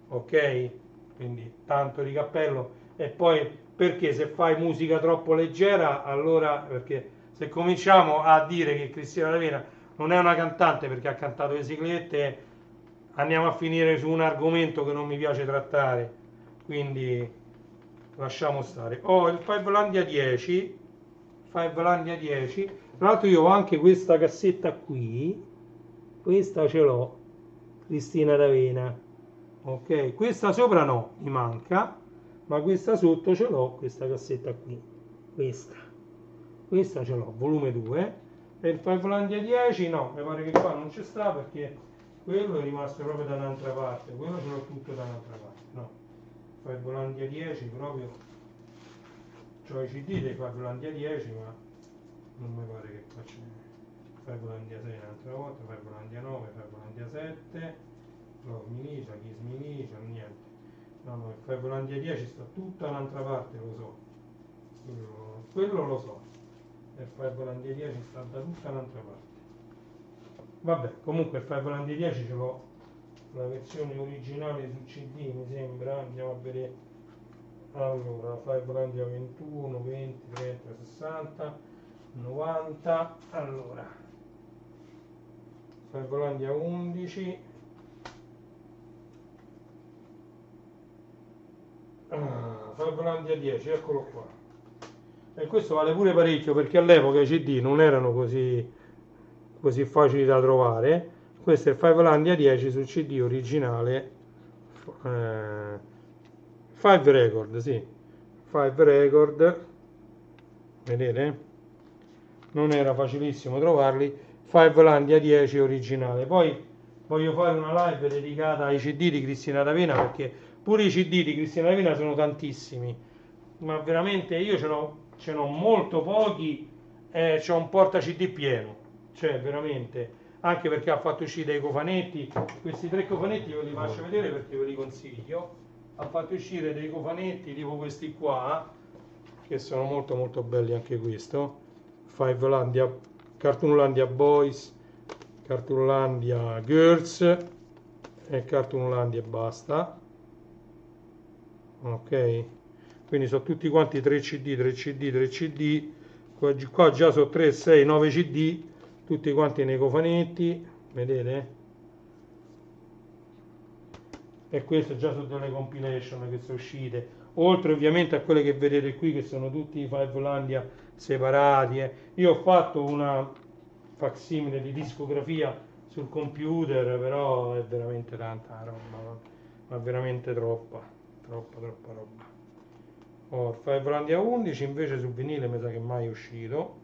ok? Quindi tanto di cappello. E poi perché se fai musica troppo leggera, allora perché se cominciamo a dire che Cristina D'Avena non è una cantante perché ha cantato le siglette, andiamo a finire su un argomento che non mi piace trattare, quindi lasciamo stare. Oh, il Fivelandia 10, Fivelandia 10, tra l'altro io ho anche questa cassetta qui, questa ce l'ho, Cristina D'Avena, ok, questa sopra no, mi manca, ma questa sotto ce l'ho, questa cassetta qui, questa ce l'ho, volume 2, e il Fivelandia 10 no, mi pare che qua non ci sta perché quello è rimasto proprio da un'altra parte, quello ce l'ho tutto da un'altra parte, no, Fivelandia 10 proprio, c'ho i CD dei Fivelandia 10 ma non mi pare che qua c'è Fivelandia 6 un'altra volta, Fivelandia 9, Fivelandia 7, Love Milicia, Kiss Milicia, niente. No, no, il Fivelandia 10 sta tutta un'altra parte, lo so. Quello lo so. Il Fivelandia 10 sta da tutta un'altra parte. Vabbè, comunque il Fivelandia 10 ce l'ho la versione originale su CD, mi sembra. Andiamo a vedere. Allora, Fivelandia 21, 20, 30, 60, 90. Allora, Fivelandia 11. Fivelandia 10, eccolo qua. E questo vale pure parecchio perché all'epoca i CD non erano così facili da trovare. Questo è il Fivelandia 10 su CD originale. 5 record, sì. 5 record. Vedete? Non era facilissimo trovarli. Fivelandia 10 originale. Poi voglio fare una live dedicata ai CD di Cristina D'Avena perché pure i CD di Cristina D'Avena sono tantissimi, ma veramente io ce n'ho molto pochi, c'ho un porta CD pieno, cioè veramente, anche perché ha fatto uscire dei cofanetti, questi 3 cofanetti ve li faccio vedere perché ve li consiglio, ha fatto uscire dei cofanetti tipo questi qua, che sono molto molto belli anche questo, Fivelandia, Cartoonlandia Boys, Cartoonlandia Girls e Cartoonlandia e basta, ok, quindi sono tutti quanti 3 cd 3 cd 3 cd, qua già sono 3 6 9 cd tutti quanti nei cofanetti, vedete, e queste già sono delle compilation che sono uscite, oltre ovviamente a quelle che vedete qui che sono tutti i Fivelandia separati, io ho fatto una facsimile di discografia sul computer, però è veramente tanta roba, ma veramente troppa roba. Oh, il Fivelandia 11 invece su vinile mi sa che mai è uscito,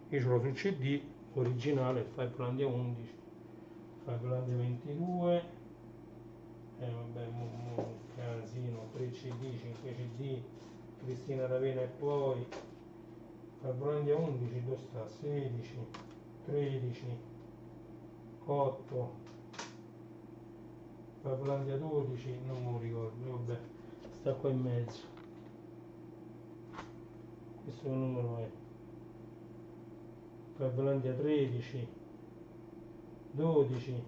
io ce l'ho su CD originale, il Fivelandia 11, Fivelandia 22, vabbè, casino, 3 CD, 5 CD, Cristina D'Avena e poi Fivelandia 11 dove sta? 16, 13, 8, Fivelandia 12, non me lo ricordo, vabbè, sta qua in mezzo, questo numero è Fivelandia 13, 12,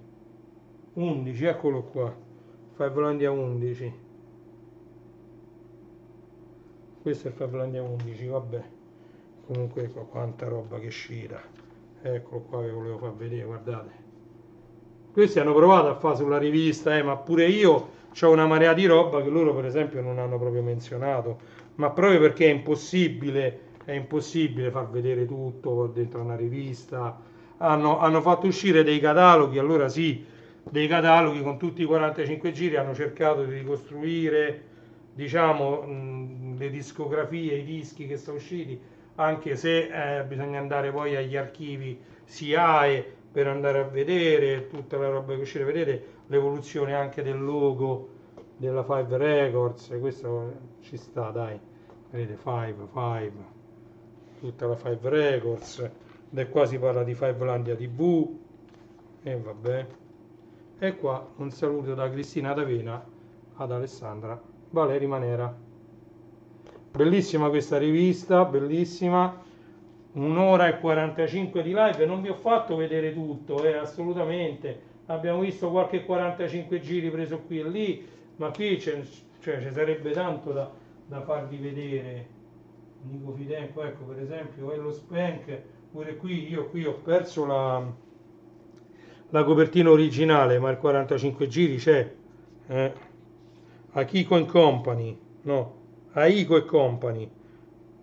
11, eccolo qua, Fivelandia 11, questo è il Fivelandia 11, vabbè, comunque ecco quanta roba che scira, eccolo qua che volevo far vedere, guardate, questi hanno provato a fare sulla rivista, ma pure io ho una marea di roba che loro per esempio non hanno proprio menzionato, ma proprio perché è impossibile far vedere tutto dentro una rivista. Hanno fatto uscire dei cataloghi, allora sì, dei cataloghi con tutti i 45 giri, hanno cercato di ricostruire, diciamo, le discografie, i dischi che sono usciti, anche se bisogna andare poi agli archivi SIAE per andare a vedere tutta la roba che uscite, vedete l'evoluzione anche del logo della Five Records, questo ci sta, dai, vedete Five, tutta la Five Records, e qua si parla di Fivelandia TV, e vabbè, e qua un saluto da Cristina D'Avena ad Alessandra Valeri Manera. Bellissima questa rivista, bellissima, 1 ora e 45 di live, non vi ho fatto vedere tutto, assolutamente, abbiamo visto qualche 45 giri preso qui e lì, ma qui cioè, ci sarebbe tanto da farvi vedere. Nico Fidenco, ecco per esempio, Ello Spank, pure qui, io qui ho perso la copertina originale, ma il 45 giri c'è, Akiko and Company, no, Aiko e Company,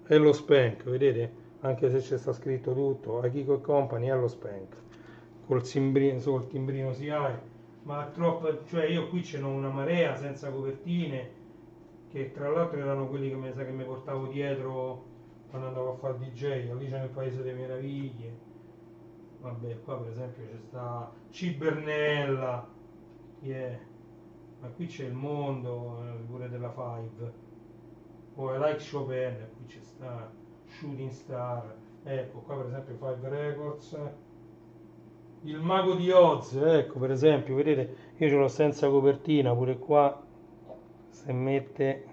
Ello Spank, vedete? Anche se c'è sta scritto tutto, Akiko e Company, Ello Spank, col timbrino SIAE, ma è troppo, cioè io qui ce n'ho una marea senza copertine, che tra l'altro erano quelli che mi sa che mi portavo dietro quando andavo a fare DJ, Alice nel Paese delle Meraviglie, vabbè qua per esempio c'è sta Cibernella, yeah. Ma qui c'è il mondo pure della Five, poi Like Chopin, qui c'è sta Shooting Star, ecco qua per esempio Five Records, il Mago di Oz, ecco per esempio, vedete io ce l'ho senza copertina, pure qua se mette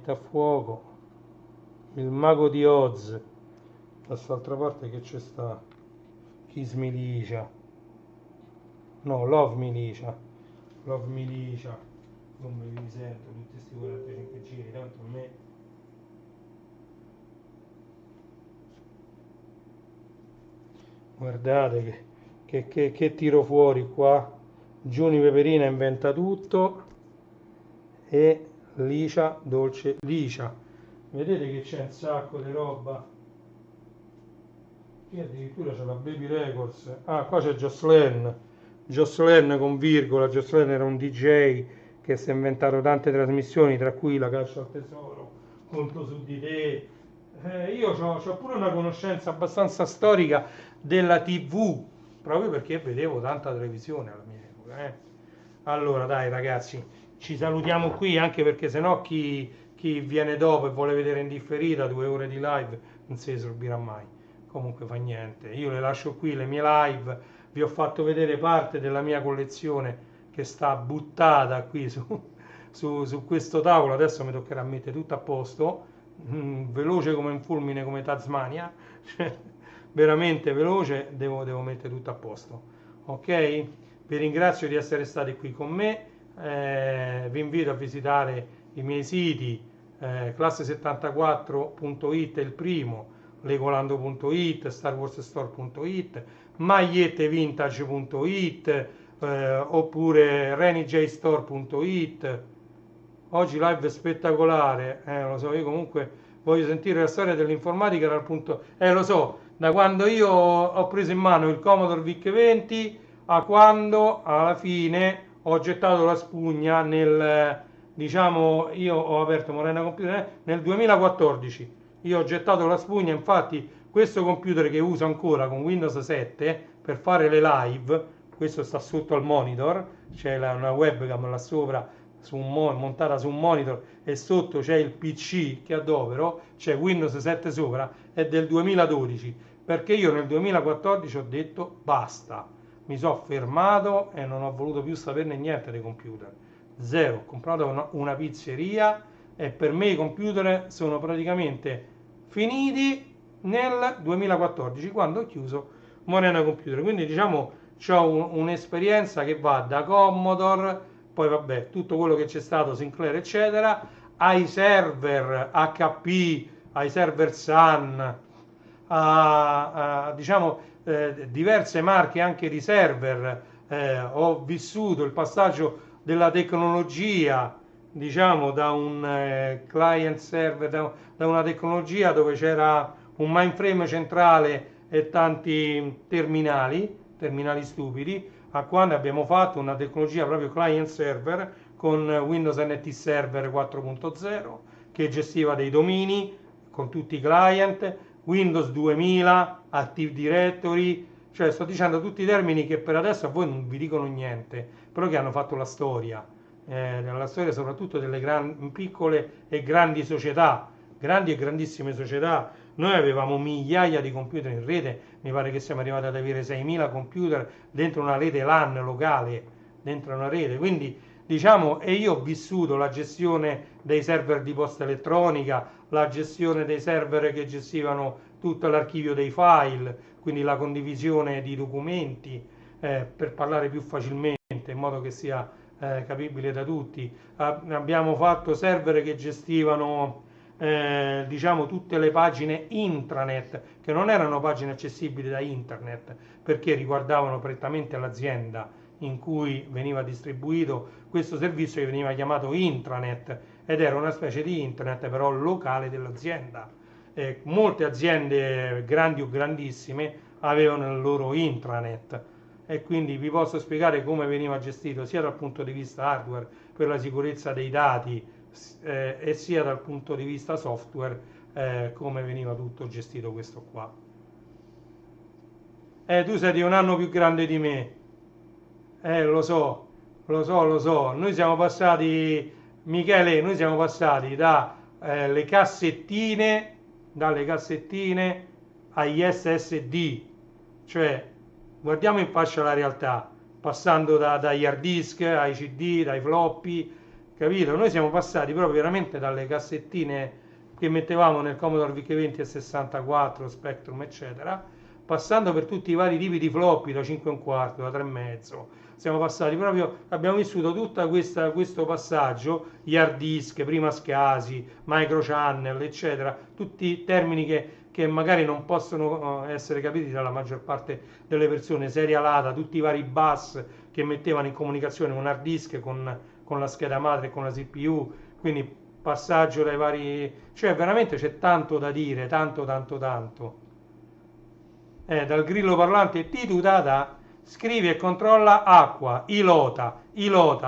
a fuoco il Mago di Oz, da quest'altra parte che c'è sta Kiss Milicia, no, Love Milicia, non me li sento tutti questi 45 giri, tanto a me guardate che tiro fuori qua, Giuni Peperina inventa tutto e Licia Dolce Licia, vedete che c'è un sacco di roba, qui addirittura c'è la Baby Records, qua c'è Jocelyn con virgola, Jocelyn era un DJ che si è inventato tante trasmissioni, tra cui La Caccia al Tesoro, Conto su di te. Io ho pure una conoscenza abbastanza storica della TV, proprio perché vedevo tanta televisione alla mia epoca. Allora dai ragazzi, ci salutiamo qui, anche perché sennò chi viene dopo e vuole vedere in differita 2 ore di live non si sorbirà mai. Comunque fa niente, io le lascio qui le mie live, vi ho fatto vedere parte della mia collezione che sta buttata qui su questo tavolo, adesso mi toccherà mettere tutto a posto, veloce come un fulmine come Tasmania, cioè, veramente veloce, devo mettere tutto a posto, ok? Vi ringrazio di essere stati qui con me, vi invito a visitare i miei siti, classe74.it è il primo, legolando.it, starwarsstore.it, magliettevintage.it, oppure renijstore.it. Oggi live spettacolare, lo so, io comunque voglio sentire la storia dell'informatica dal punto, lo so, da quando io ho preso in mano il Commodore VIC-20 a quando alla fine ho gettato la spugna diciamo, io ho aperto Morena Computer nel 2014. Io ho gettato la spugna, infatti questo computer che uso ancora con Windows 7 per fare le live, questo sta sotto al monitor, c'è una webcam là sopra montata su un monitor e sotto c'è il PC che adovero, c'è Windows 7 sopra, è del 2012, perché io nel 2014 ho detto basta, mi sono fermato e non ho voluto più saperne niente dei computer, zero, ho comprato una pizzeria e per me i computer sono praticamente finiti nel 2014 quando ho chiuso Morena Computer. Quindi diciamo ho un'esperienza che va da Commodore, poi vabbè, tutto quello che c'è stato, Sinclair eccetera, ai server HP, ai server Sun, diciamo diverse marche anche di server. Ho vissuto il passaggio della tecnologia, diciamo, da un client server, da una tecnologia dove c'era un mainframe centrale e tanti terminali stupidi, a quando abbiamo fatto una tecnologia proprio client server con Windows NT Server 4.0 che gestiva dei domini con tutti i client, Windows 2000, Active Directory, cioè sto dicendo tutti i termini che per adesso a voi non vi dicono niente, però che hanno fatto la storia soprattutto delle piccole e grandi società, grandi e grandissime società. Noi avevamo migliaia di computer in rete, mi pare che siamo arrivati ad avere 6.000 computer dentro una rete LAN locale, dentro una rete, quindi diciamo, e io ho vissuto la gestione dei server di posta elettronica, la gestione dei server che gestivano tutto l'archivio dei file, quindi la condivisione di documenti, per parlare più facilmente, in modo che sia capibile da tutti. Abbiamo fatto server che gestivano diciamo tutte le pagine intranet, che non erano pagine accessibili da internet, perché riguardavano prettamente l'azienda in cui veniva distribuito questo servizio, che veniva chiamato intranet, ed era una specie di internet però locale dell'azienda. Molte aziende grandi o grandissime avevano il loro intranet, e quindi vi posso spiegare come veniva gestito sia dal punto di vista hardware per la sicurezza dei dati, e sia dal punto di vista software, come veniva tutto gestito questo qua. Tu sei di un anno più grande di me, lo so, lo so. Noi siamo passati, Michele, noi siamo passati dalle cassettine agli SSD, cioè guardiamo in faccia la realtà, passando dagli hard disk ai CD, dai floppy, capito? Noi siamo passati proprio veramente dalle cassettine che mettevamo nel Commodore VIC-20 e 64, Spectrum eccetera, passando per tutti i vari tipi di floppy da 5,25, da 3,5. Siamo passati proprio, abbiamo vissuto tutto questo passaggio, gli hard disk, prima SCSI, microchannel eccetera, tutti termini che magari non possono essere capiti dalla maggior parte delle persone, serialata, tutti i vari bus che mettevano in comunicazione un hard disk con la scheda madre e con la CPU, quindi passaggio dai vari, cioè veramente c'è tanto da dire, tanto. Dal grillo parlante titutata, scrivi e controlla acqua, ilota,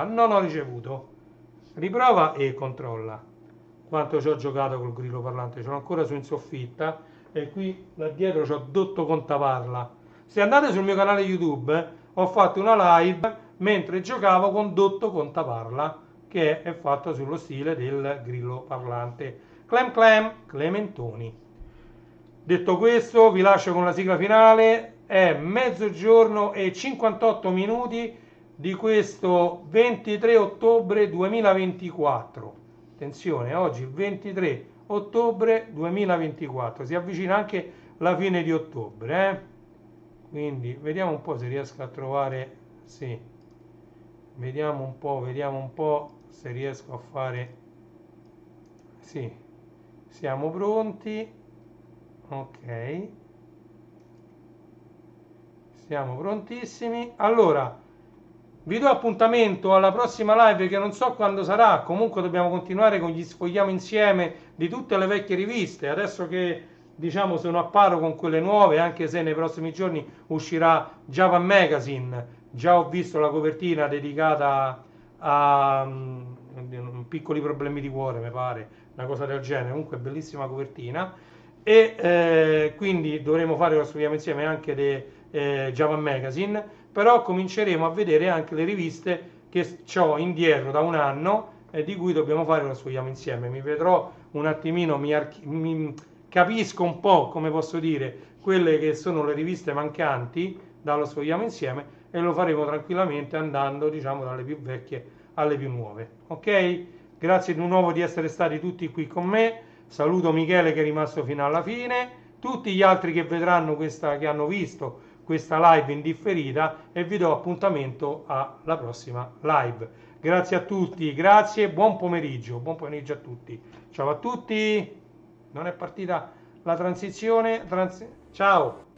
non ho ricevuto, riprova e controlla. Quanto ci ho giocato col grillo parlante, ce l'ho ancora su in soffitta, e qui là dietro c'ho Dotto Contaparla. Se andate sul mio canale YouTube, ho fatto una live mentre giocavo con Dotto Contaparla, che è fatta sullo stile del grillo parlante. Clementoni. Detto questo, vi lascio con la sigla finale. È mezzogiorno e 58 minuti di questo 23 ottobre 2024. Attenzione, oggi 23 ottobre 2024, si avvicina anche la fine di ottobre, quindi vediamo un po' se riesco a trovare, sì, vediamo un po' se riesco a fare, sì, siamo pronti, ok, siamo prontissimi. Allora vi do appuntamento alla prossima live, che non so quando sarà, comunque dobbiamo continuare con gli sfogliamo insieme di tutte le vecchie riviste, adesso che diciamo sono a paro con quelle nuove, anche se nei prossimi giorni uscirà Java Magazine, già ho visto la copertina dedicata a piccoli problemi di cuore, mi pare, una cosa del genere, comunque bellissima copertina, e quindi dovremo fare lo sfogliamo insieme anche di Java Magazine, però cominceremo a vedere anche le riviste che ho indietro da un anno, di cui dobbiamo fare lo sfogliamo insieme. Mi vedrò un attimino, mi capisco un po', come posso dire, quelle che sono le riviste mancanti dallo sfogliamo insieme, e lo faremo tranquillamente andando, diciamo, dalle più vecchie alle più nuove. Ok? Grazie di nuovo di essere stati tutti qui con me. Saluto Michele che è rimasto fino alla fine, tutti gli altri che vedranno che hanno visto questa live indifferita e vi do appuntamento alla prossima live. Grazie a tutti, grazie, buon pomeriggio a tutti. Ciao a tutti, non è partita la transizione, ciao.